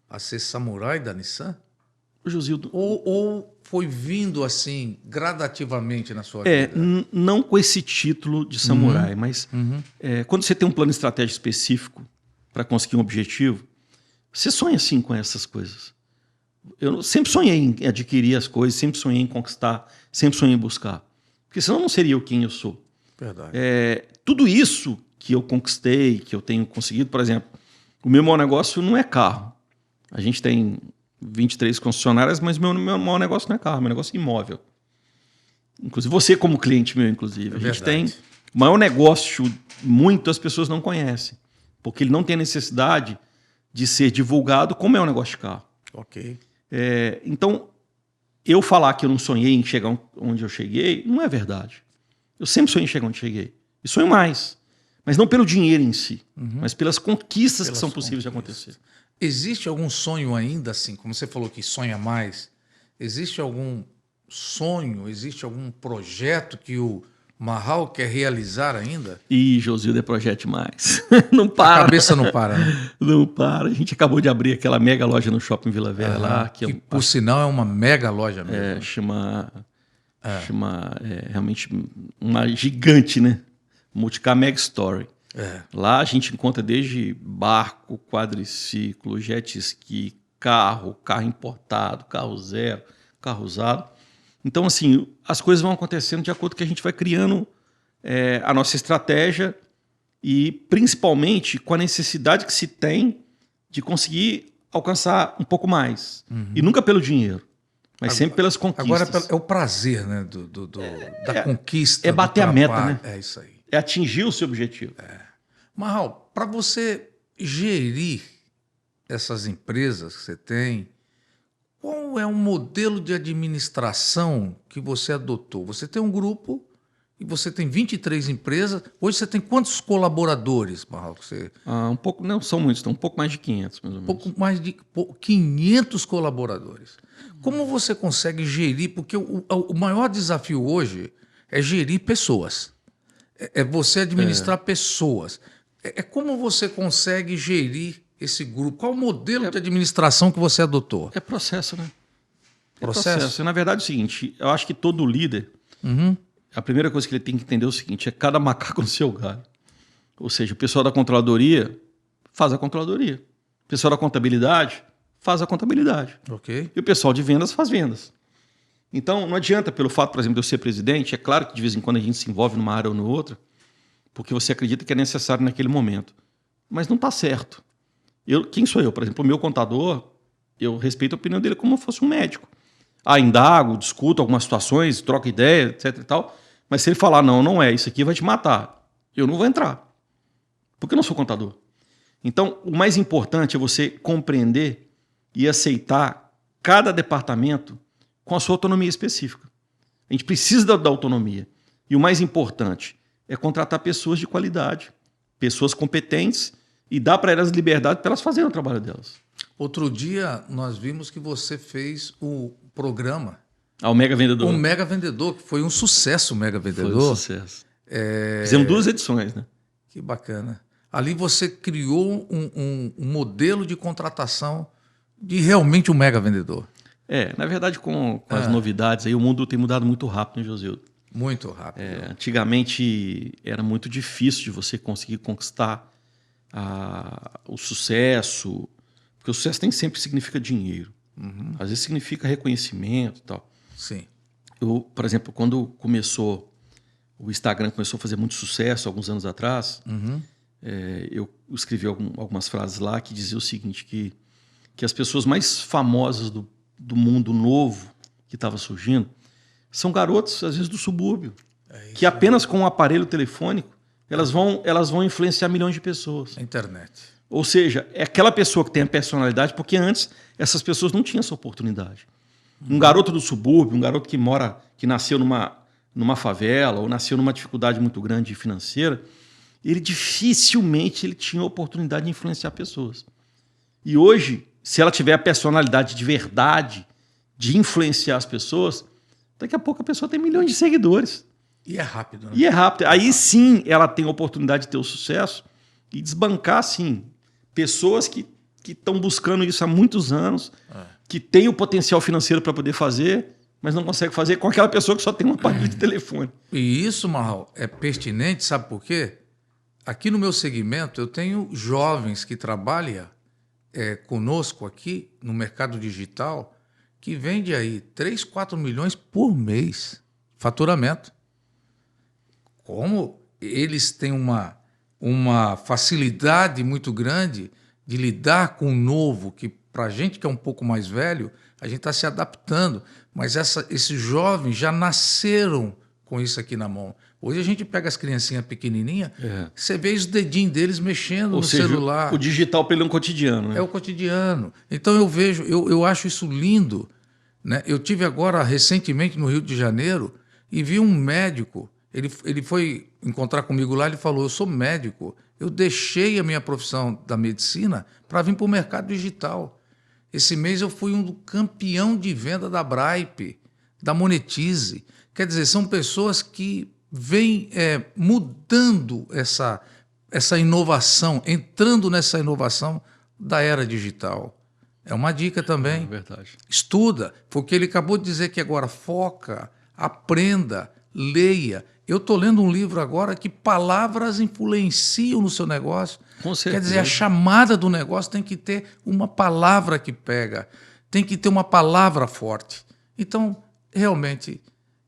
a ser samurai da Nissan? Josildo, Ou foi vindo assim, gradativamente na sua vida? não com esse título de samurai, mas quando você tem um plano estratégico específico para conseguir um objetivo, você sonha sim com essas coisas. Eu sempre sonhei em adquirir as coisas, sempre sonhei em conquistar, sempre sonhei em buscar. Porque senão eu não seria quem eu sou. Verdade. Tudo isso que eu conquistei, que eu tenho conseguido, por exemplo, o meu maior negócio não é carro. A gente tem 23 concessionárias, mas meu maior negócio não é carro, meu negócio é imóvel. Inclusive você como cliente meu, inclusive. A gente tem o maior negócio, muitas pessoas não conhecem, porque ele não tem necessidade de ser divulgado como é um negócio de carro. Ok. Então, eu falar que eu não sonhei em chegar onde eu cheguei, não é verdade. Eu sempre sonhei em chegar onde cheguei. E sonho mais. Mas não pelo dinheiro em si, mas pelas conquistas que são possíveis de acontecer. Existe algum sonho ainda, assim, como você falou que sonha mais, existe algum sonho, existe algum projeto que o Marral quer realizar ainda? Ih, Josildo, é projeto demais. Não para. A cabeça não para, né? Não para. A gente acabou de abrir aquela mega loja no Shopping Vila Velha lá. Que por sinal é uma mega loja mesmo. Chama realmente uma gigante, né? Multicar Mega Story. Lá a gente encontra desde barco, quadriciclo, jet ski, carro importado, carro zero, carro usado. Então, assim, as coisas vão acontecendo de acordo com que a gente vai criando a nossa estratégia e, principalmente, com a necessidade que se tem de conseguir alcançar um pouco mais. E nunca pelo dinheiro, mas sempre pelas conquistas. Agora é o prazer, né, da conquista. É bater a meta, né? É isso aí. É atingir o seu objetivo. Marral, para você gerir essas empresas que você tem, qual é o modelo de administração que você adotou? Você tem um grupo e você tem 23 empresas. Hoje você tem quantos colaboradores, Marral? Um pouco, não são muitos, estão um pouco mais de 500, mais ou menos. Pouco mais de 500 colaboradores. Como você consegue gerir? Porque o maior desafio hoje é gerir pessoas. É você administrar pessoas. Como você consegue gerir esse grupo? Qual o modelo de administração que você adotou? É processo, né? Processo? Na verdade é o seguinte, eu acho que todo líder, a primeira coisa que ele tem que entender é o seguinte, é cada macaco no seu galho. Ou seja, o pessoal da controladoria faz a controladoria. O pessoal da contabilidade faz a contabilidade. Ok. E o pessoal de vendas faz vendas. Então, não adianta, pelo fato, por exemplo, de eu ser presidente, é claro que de vez em quando a gente se envolve numa área ou no outra, porque você acredita que é necessário naquele momento. Mas não está certo. Quem sou eu? Por exemplo, o meu contador, eu respeito a opinião dele como se fosse um médico. Indago, discuto algumas situações, troco ideia, etc e tal. Mas se ele falar, não é, isso aqui vai te matar, eu não vou entrar. Porque eu não sou contador. Então, o mais importante é você compreender e aceitar cada departamento com a sua autonomia específica. A gente precisa da autonomia. E o mais importante é contratar pessoas de qualidade, pessoas competentes e dar para elas liberdade para elas fazerem o trabalho delas. Outro dia nós vimos que você fez o programa. O Mega Vendedor. O Mega Vendedor, que foi um sucesso, o Mega Vendedor. Foi um sucesso. Fizemos 2 edições, né? Que bacana. Ali você criou um modelo de contratação de realmente um Mega Vendedor. Na verdade, com as novidades, aí o mundo tem mudado muito rápido, né, Josildo? Muito rápido. Antigamente era muito difícil de você conseguir conquistar o sucesso, porque o sucesso nem sempre significa dinheiro. Às vezes significa reconhecimento e tal. Sim. Por exemplo, quando o Instagram começou a fazer muito sucesso, alguns anos atrás, eu escrevi algumas frases lá que diziam o seguinte, que as pessoas mais famosas do mundo novo que estava surgindo são garotos, às vezes, do subúrbio, que apenas com um aparelho telefônico elas vão influenciar milhões de pessoas. A internet. Ou seja, é aquela pessoa que tem a personalidade, porque antes essas pessoas não tinham essa oportunidade. Um garoto do subúrbio, um garoto que nasceu numa favela ou nasceu numa dificuldade muito grande financeira, ele dificilmente tinha a oportunidade de influenciar pessoas. E hoje, se ela tiver a personalidade de verdade de influenciar as pessoas, daqui a pouco a pessoa tem milhões de seguidores. E é rápido, né? E é rápido. Aí sim ela tem a oportunidade de ter o sucesso e desbancar, sim, pessoas que estão buscando isso há muitos anos, que têm o potencial financeiro para poder fazer, mas não consegue fazer com aquela pessoa que só tem um aparelho de telefone. E isso, Marral, é pertinente, sabe por quê? Aqui no meu segmento, eu tenho jovens que trabalham conosco aqui no mercado digital, que vende aí 3, 4 milhões por mês, faturamento. Como eles têm uma facilidade muito grande de lidar com o novo, que para a gente que é um pouco mais velho, a gente está se adaptando. Mas esses jovens já nasceram com isso aqui na mão. Hoje a gente pega as criancinhas pequenininhas, você vê os dedinhos deles mexendo no celular. O digital para ele é um cotidiano. Né? É o cotidiano. Então eu acho isso lindo. Né? Eu tive agora, recentemente, no Rio de Janeiro, e vi um médico. Ele foi encontrar comigo lá, ele falou, eu sou médico, eu deixei a minha profissão da medicina para vir para o mercado digital. Esse mês eu fui um campeão de venda da Braipe, da Monetize. Quer dizer, são pessoas que vêm mudando essa inovação, entrando nessa inovação da era digital. É uma dica também. É verdade. Estuda, porque ele acabou de dizer que agora foca, aprenda, leia. Eu estou lendo um livro agora que palavras influenciam no seu negócio. Com certeza. Quer dizer, a chamada do negócio tem que ter uma palavra que pega, tem que ter uma palavra forte. Então, realmente,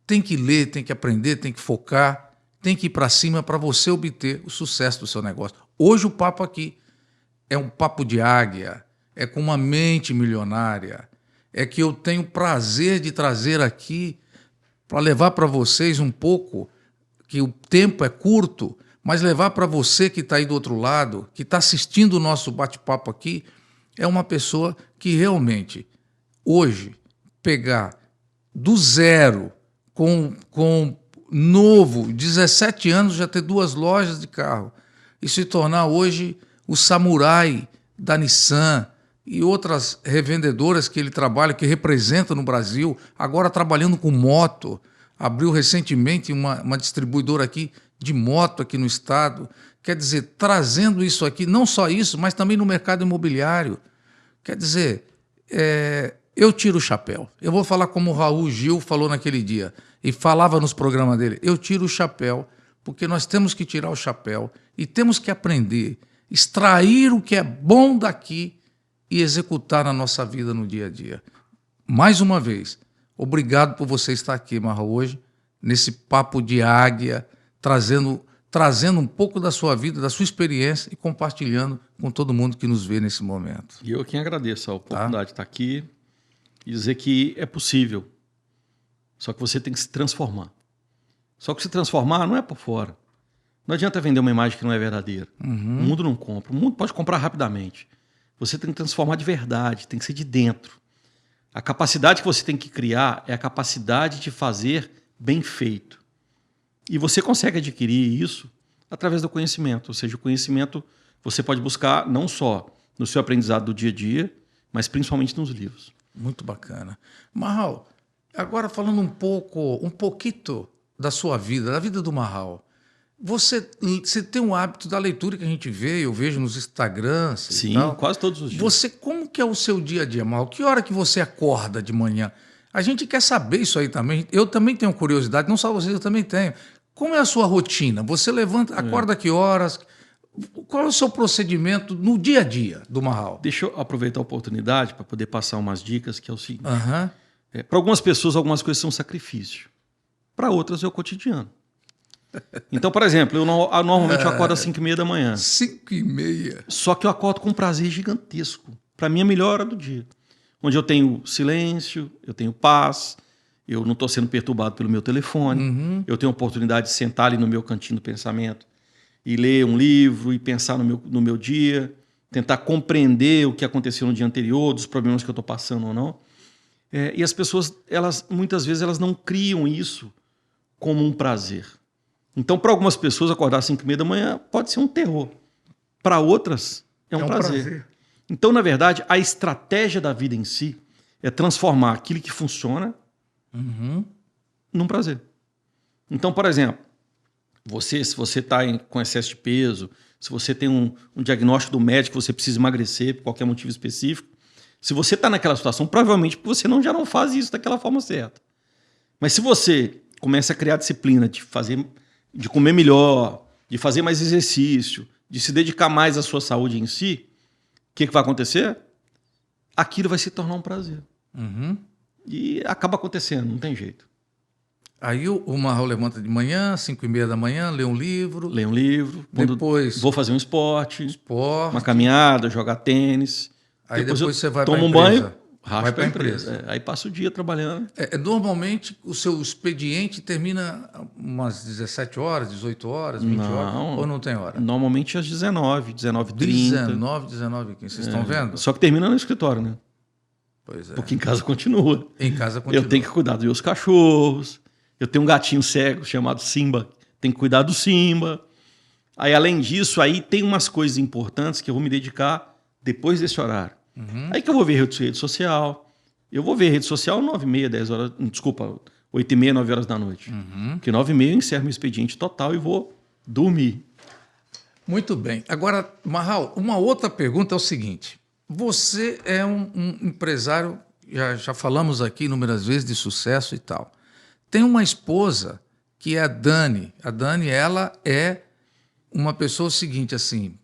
tem que ler, tem que aprender, tem que focar, tem que ir para cima para você obter o sucesso do seu negócio. Hoje o papo aqui é um papo de águia, é com uma mente milionária, é que eu tenho prazer de trazer aqui para levar para vocês um pouco, que o tempo é curto, mas levar para você que está aí do outro lado, que está assistindo o nosso bate-papo aqui, é uma pessoa que realmente, hoje, pegar do zero, com novo, 17 anos, já ter 2 lojas de carro, e se tornar hoje o samurai da Nissan e outras revendedoras que ele trabalha, que representa no Brasil, agora trabalhando com moto, abriu recentemente uma distribuidora aqui de moto aqui no estado, quer dizer, trazendo isso aqui, não só isso, mas também no mercado imobiliário. Quer dizer, eu tiro o chapéu. Eu vou falar como o Raul Gil falou naquele dia, e falava nos programas dele, eu tiro o chapéu, porque nós temos que tirar o chapéu e temos que aprender, extrair o que é bom daqui e executar na nossa vida no dia a dia. Mais uma vez, obrigado por você estar aqui, Marra, hoje, nesse papo de águia, trazendo um pouco da sua vida, da sua experiência e compartilhando com todo mundo que nos vê nesse momento. E eu quem agradeço a oportunidade de estar aqui e dizer que é possível, só que você tem que se transformar. Só que se transformar não é por fora. Não adianta vender uma imagem que não é verdadeira. O mundo não compra. O mundo pode comprar rapidamente. Você tem que transformar de verdade, tem que ser de dentro. A capacidade que você tem que criar é a capacidade de fazer bem feito. E você consegue adquirir isso através do conhecimento. Ou seja, o conhecimento você pode buscar não só no seu aprendizado do dia a dia, mas principalmente nos livros. Muito bacana. Marral, agora falando um pouquinho da sua vida, da vida do Marral. Você tem um hábito da leitura que a gente vê, eu vejo nos Instagrams. Sim, e tal. quase todos os dias. Como que é o seu dia a dia, Marral? Que hora que você acorda de manhã? A gente quer saber isso aí também. Eu também tenho curiosidade, não só vocês, eu também tenho. Como é a sua rotina? Você levanta, acorda que horas? Qual é o seu procedimento no dia a dia do Marral? Deixa eu aproveitar a oportunidade para poder passar umas dicas, que é o seguinte. Uhum. Para algumas pessoas, algumas coisas são sacrifício. Para outras, é o cotidiano. Então, por exemplo, eu normalmente eu acordo às 5h30 da manhã. 5h30. Só que eu acordo com um prazer gigantesco. Para mim, é a melhor hora do dia. Onde eu tenho silêncio, eu tenho paz, eu não estou sendo perturbado pelo meu telefone, eu tenho a oportunidade de sentar ali no meu cantinho do pensamento e ler um livro e pensar no meu dia, tentar compreender o que aconteceu no dia anterior, dos problemas que eu estou passando ou não. E as pessoas, muitas vezes, elas não criam isso como um prazer. Então, para algumas pessoas, acordar às 5h30 da manhã pode ser um terror. Para outras, é um prazer. Então, na verdade, a estratégia da vida em si é transformar aquilo que funciona num prazer. Então, por exemplo, se você está com excesso de peso, se você tem um diagnóstico do médico que você precisa emagrecer por qualquer motivo específico, se você está naquela situação, provavelmente você já não faz isso daquela forma certa. Mas se você começa a criar disciplina de comer melhor, de fazer mais exercício, de se dedicar mais à sua saúde em si, o que vai acontecer? Aquilo vai se tornar um prazer. Uhum. E acaba acontecendo, não tem jeito. Aí o Marral levanta de manhã, 5h30 da manhã, lê um livro. Leio um livro, Depois vou fazer um esporte, uma caminhada, jogar tênis. Aí depois você vai para a tomo um empresa. banho, vai para a empresa. Aí passa o dia trabalhando. Normalmente o seu expediente termina umas 17 horas, 18 horas, 20 horas, ou não tem hora? Normalmente às 19, 19h30. 19h15. Vocês estão vendo? Só que termina no escritório, né? Pois é. Porque em casa continua. Em casa continua. Eu tenho que cuidar dos meus cachorros. Eu tenho um gatinho cego chamado Simba. Tenho que cuidar do Simba. Aí, além disso, aí tem umas coisas importantes que eu vou me dedicar depois desse horário. Uhum. Aí que eu vou ver rede social. Eu vou ver rede social 9h30, 10 horas... Desculpa, 8h30, 9 horas da noite. Uhum. Porque 9h30 eu encerro meu expediente total e vou dormir. Muito bem. Agora, Marral, uma outra pergunta é o seguinte. Você é um empresário, já falamos aqui inúmeras vezes de sucesso e tal. Tem uma esposa que é a Dani. A Dani, ela é uma pessoa seguinte, assim,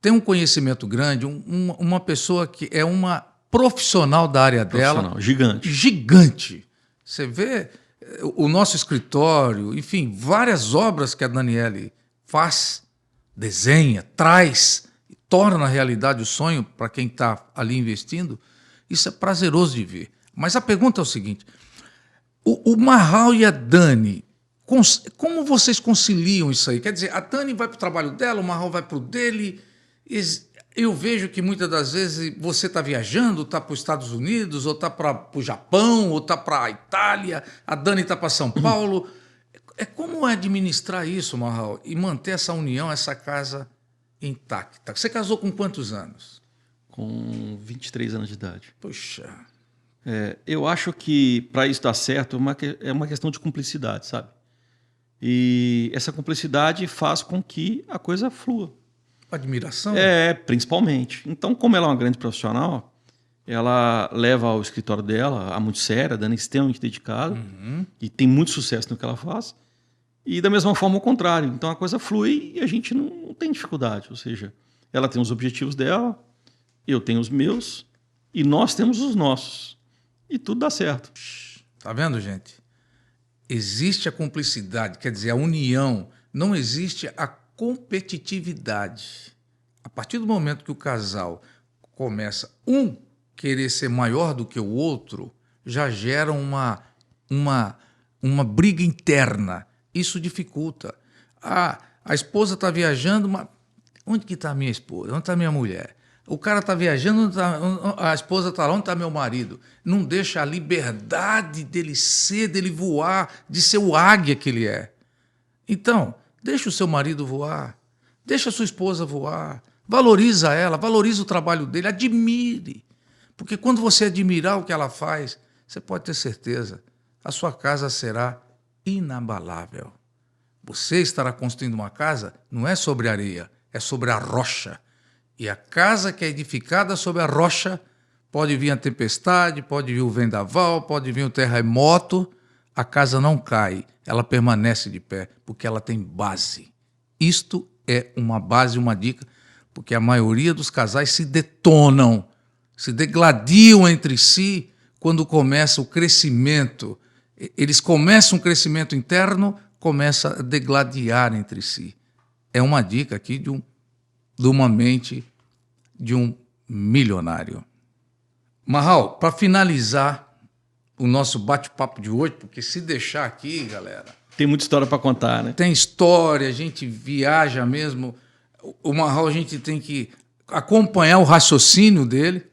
tem um conhecimento grande, uma pessoa que é uma profissional da área dela. Gigante. Gigante. Você vê o nosso escritório, enfim, várias obras que a Daniele faz, desenha, traz, torna na realidade o sonho para quem está ali investindo. Isso é prazeroso de ver. Mas a pergunta é o seguinte: o Marral e a Dani, como vocês conciliam isso aí? Quer dizer, a Dani vai para o trabalho dela, o Marral vai para o dele. Eu vejo que muitas das vezes você está viajando, está para os Estados Unidos, ou está para o Japão, ou está para a Itália, a Dani está para São Paulo. Como administrar isso, Marral, e manter essa união, essa casa intacta? Você casou com quantos anos? Com 23 anos de idade. Puxa. Eu acho que para isso dar certo é uma questão de cumplicidade, sabe? E essa cumplicidade faz com que a coisa flua. Admiração? Principalmente. Então, como ela é uma grande profissional, ela leva ao escritório dela, muito séria, a Dani é extremamente dedicada, e tem muito sucesso no que ela faz. E da mesma forma o contrário. Então a coisa flui e a gente não tem dificuldade. Ou seja, ela tem os objetivos dela, eu tenho os meus, e nós temos os nossos. E tudo dá certo. Tá vendo, gente? Existe a cumplicidade, quer dizer, a união. Não existe a competitividade. A partir do momento que o casal começa querer ser maior do que o outro, já gera uma briga interna. Isso dificulta. A esposa está viajando, mas onde que está a minha esposa? Onde está a minha mulher? O cara está viajando, a esposa está lá, onde está meu marido? Não deixa a liberdade dele ser, dele voar, de ser o águia que ele é. Então, deixa o seu marido voar, deixa a sua esposa voar, valoriza ela, valoriza o trabalho dele, admire. Porque quando você admirar o que ela faz, você pode ter certeza, a sua casa será inabalável. Você estará construindo uma casa, não é sobre areia, é sobre a rocha. E a casa que é edificada sobre a rocha, pode vir a tempestade, pode vir o vendaval, pode vir o terremoto, a casa não cai, ela permanece de pé, porque ela tem base. Isto é uma base, uma dica, porque a maioria dos casais se detonam, se degladiam entre si quando começa o crescimento. Eles começam um crescimento interno, começa a degladiar entre si. É uma dica aqui de uma mente de um milionário. Marral, para finalizar o nosso bate-papo de hoje, porque se deixar aqui, galera... Tem muita história para contar, né? Tem história, a gente viaja mesmo. O Marral, a gente tem que acompanhar o raciocínio dele,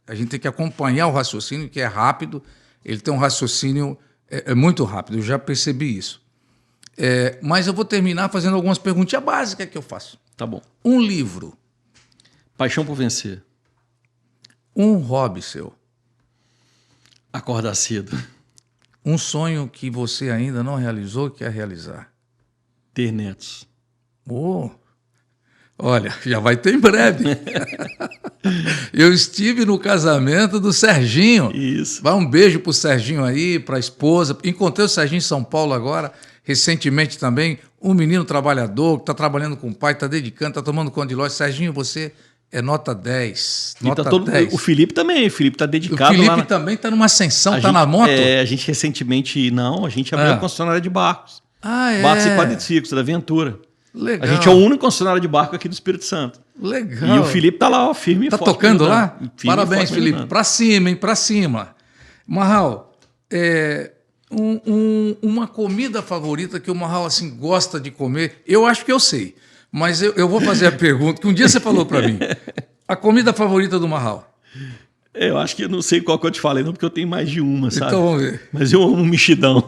a gente tem que acompanhar o raciocínio, que é rápido, ele tem um raciocínio muito rápido, eu já percebi isso. Mas eu vou terminar fazendo algumas perguntinhas básicas que eu faço. Tá bom. Um livro. Paixão por vencer. Um hobby seu. Acordar cedo. Um sonho que você ainda não realizou, quer realizar? Ter netos. Oh, olha, já vai ter em breve. Eu estive no casamento do Serginho. Isso. Vai um beijo pro Serginho aí, pra esposa. Encontrei o Serginho em São Paulo agora, recentemente também. Um menino trabalhador, que está trabalhando com o pai, está dedicando, está tomando conta de loja. Serginho, você é nota 10. Nota 10. O Felipe também. O Felipe está dedicado. O Felipe também está numa ascensão, está na moto? A gente recentemente, a gente abriu a concessionária de barcos. Barcos e quadriciclos, da Aventura. Legal. A gente é o único concessionário de barco aqui do Espírito Santo. Legal. E o Felipe tá lá, ó, firme e forte. Tá tocando lá? Parabéns, Felipe. Para cima, hein? Para cima. Marral, uma comida favorita que o Marral assim, gosta de comer, eu acho que eu sei, mas eu vou fazer a pergunta, que um dia você falou para mim. A comida favorita do Marral? Eu acho que eu não sei qual que eu te falei, não, porque eu tenho mais de uma, sabe? Então vamos ver. Mas eu amo mexidão.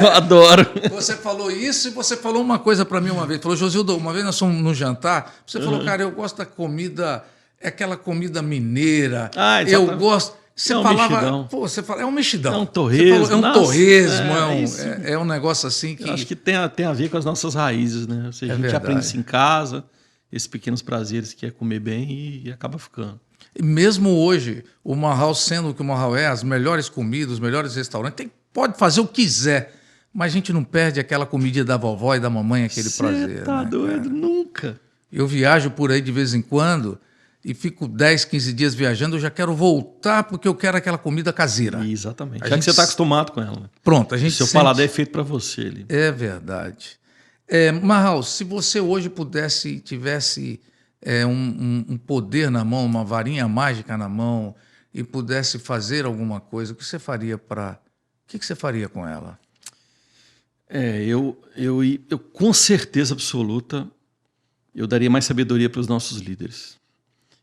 Eu adoro. Você falou isso e você falou uma coisa para mim uma vez. Falou, Josildo, uma vez nós fomos no jantar, você falou, cara, eu gosto da comida, é aquela comida mineira. Eu gosto. Você falava, mexidão. Pô, você fala, é um mexidão. É um torresmo. Falou, é um torresmo, é um negócio assim que... Eu acho que tem a ver com as nossas raízes, né? Ou seja, a gente aprende isso em casa, esses pequenos prazeres que é comer bem e acaba ficando. E mesmo hoje, o Marral sendo o que o Marral é, as melhores comidas, os melhores restaurantes, pode fazer o que quiser, mas a gente não perde aquela comida da vovó e da mamãe, aquele prazer. Tá doido? Cara? Nunca. Eu viajo por aí de vez em quando e fico 10, 15 dias viajando, eu já quero voltar porque eu quero aquela comida caseira. Exatamente. Já que você está acostumado com ela. Pronto, a gente seu paladar é feito para você ali. É verdade. Marral, se você hoje tivesse um poder na mão, uma varinha mágica na mão e pudesse fazer alguma coisa, o que você faria para... O que você faria com ela? Eu com certeza absoluta, eu daria mais sabedoria para os nossos líderes.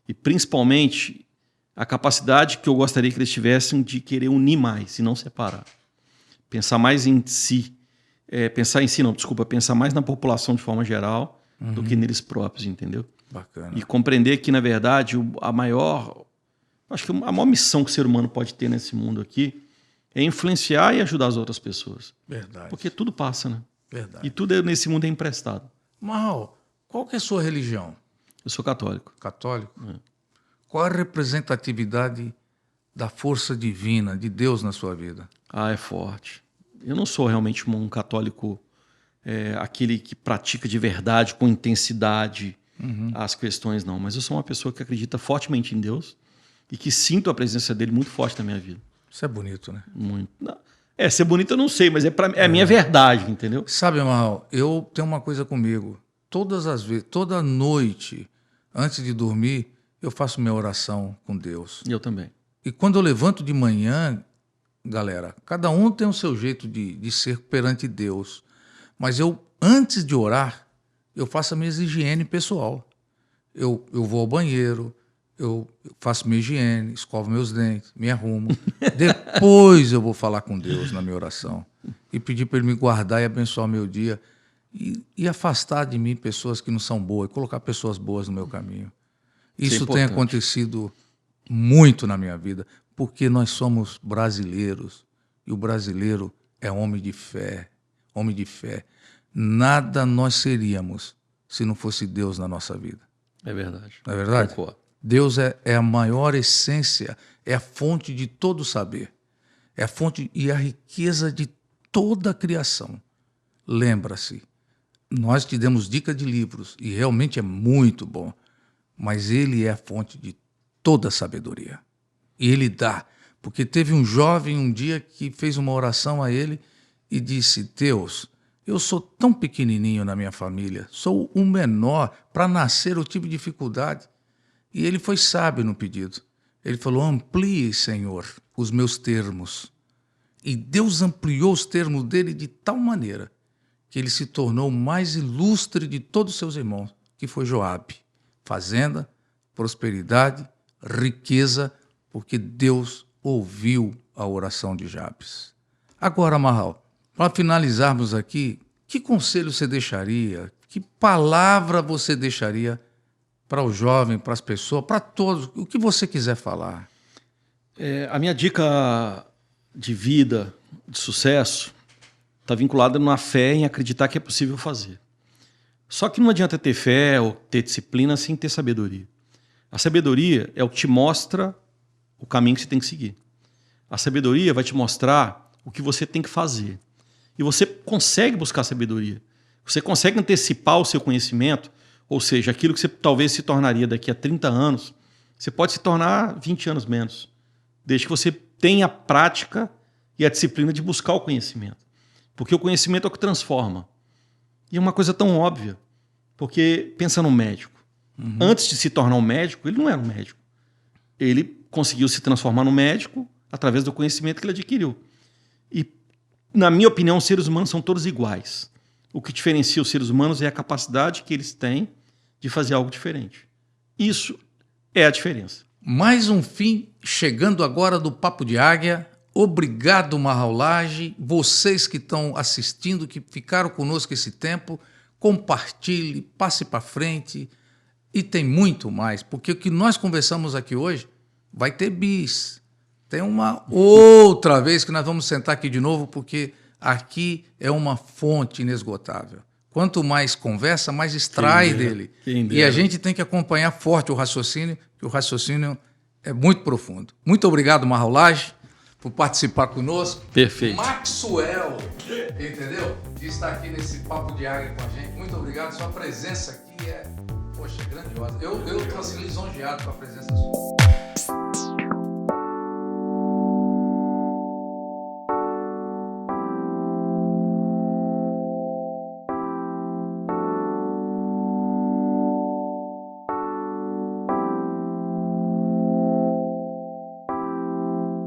E principalmente a capacidade que eu gostaria que eles tivessem de querer unir mais e não separar. Pensar mais em si. Pensar mais na população de forma geral do que neles próprios, entendeu? Bacana. E compreender que, na verdade, a maior missão que o ser humano pode ter nesse mundo aqui é influenciar e ajudar as outras pessoas. Verdade. Porque tudo passa, né? Verdade. E tudo nesse mundo é emprestado. Marral, qual que é a sua religião? Eu sou católico. Católico? Qual a representatividade da força divina, de Deus na sua vida? É forte. Eu não sou realmente um católico, aquele que pratica de verdade, com intensidade, as questões, não. Mas eu sou uma pessoa que acredita fortemente em Deus e que sinto a presença dele muito forte na minha vida. Isso é bonito, né? Muito. Não. Ser bonito eu não sei, mas é a minha verdade, entendeu? Sabe, Marral, eu tenho uma coisa comigo. Todas as vezes, toda noite, antes de dormir, eu faço minha oração com Deus. Eu também. E quando eu levanto de manhã, galera, cada um tem o seu jeito de ser perante Deus. Mas antes de orar, eu faço a minha higiene pessoal. Eu vou ao banheiro, eu faço minha higiene, escovo meus dentes, me arrumo. Depois eu vou falar com Deus na minha oração e pedir para Ele me guardar e abençoar o meu dia e afastar de mim pessoas que não são boas e colocar pessoas boas no meu caminho. Isso tem acontecido muito na minha vida, porque nós somos brasileiros e o brasileiro é homem de fé, homem de fé. Nada nós seríamos se não fosse Deus na nossa vida. É verdade. Não é verdade? Concordo. Deus é a maior essência, é a fonte de todo saber, é a fonte e a riqueza de toda a criação. Lembra-se, nós te demos dica de livros e realmente é muito bom, mas Ele é a fonte de toda a sabedoria. E Ele dá, porque teve um jovem um dia que fez uma oração a Ele e disse, Deus, eu sou tão pequenininho na minha família, sou o menor, para nascer eu tive dificuldade. E ele foi sábio no pedido. Ele falou, amplie, Senhor, os meus termos. E Deus ampliou os termos dele de tal maneira que ele se tornou o mais ilustre de todos os seus irmãos, que foi Joabe. Fazenda, prosperidade, riqueza, porque Deus ouviu a oração de Jabes. Agora, Marral, para finalizarmos aqui, que conselho você deixaria, que palavra você deixaria para o jovem, para as pessoas, para todos, o que você quiser falar? A minha dica de vida, de sucesso, está vinculada na fé em acreditar que é possível fazer. Só que não adianta ter fé ou ter disciplina sem ter sabedoria. A sabedoria é o que te mostra o caminho que você tem que seguir. A sabedoria vai te mostrar o que você tem que fazer. E você consegue buscar sabedoria. Você consegue antecipar o seu conhecimento, ou seja, aquilo que você talvez se tornaria daqui a 30 anos, você pode se tornar 20 anos menos, desde que você tenha a prática e a disciplina de buscar o conhecimento. Porque o conhecimento é o que transforma. E é uma coisa tão óbvia, porque pensa no médico. Antes de se tornar um médico, ele não era um médico. Ele conseguiu se transformar num médico através do conhecimento que ele adquiriu. E, na minha opinião, os seres humanos são todos iguais. O que diferencia os seres humanos é a capacidade que eles têm de fazer algo diferente. Isso é a diferença. Mais um fim chegando agora do Papo de Águia. Obrigado, Marral Lage. Vocês que estão assistindo, que ficaram conosco esse tempo, compartilhe, passe para frente. E tem muito mais, porque o que nós conversamos aqui hoje vai ter bis. Tem uma outra vez que nós vamos sentar aqui de novo, porque aqui é uma fonte inesgotável. Quanto mais conversa, mais extrai dele. E a gente tem que acompanhar forte o raciocínio, que o raciocínio é muito profundo. Muito obrigado, Marral Lage, por participar conosco. Perfeito. Maxwell, entendeu? Que está aqui nesse Papo de Águia com a gente. Muito obrigado. Sua presença aqui é, poxa, grandiosa. Eu estou assim lisonjeado com a presença sua.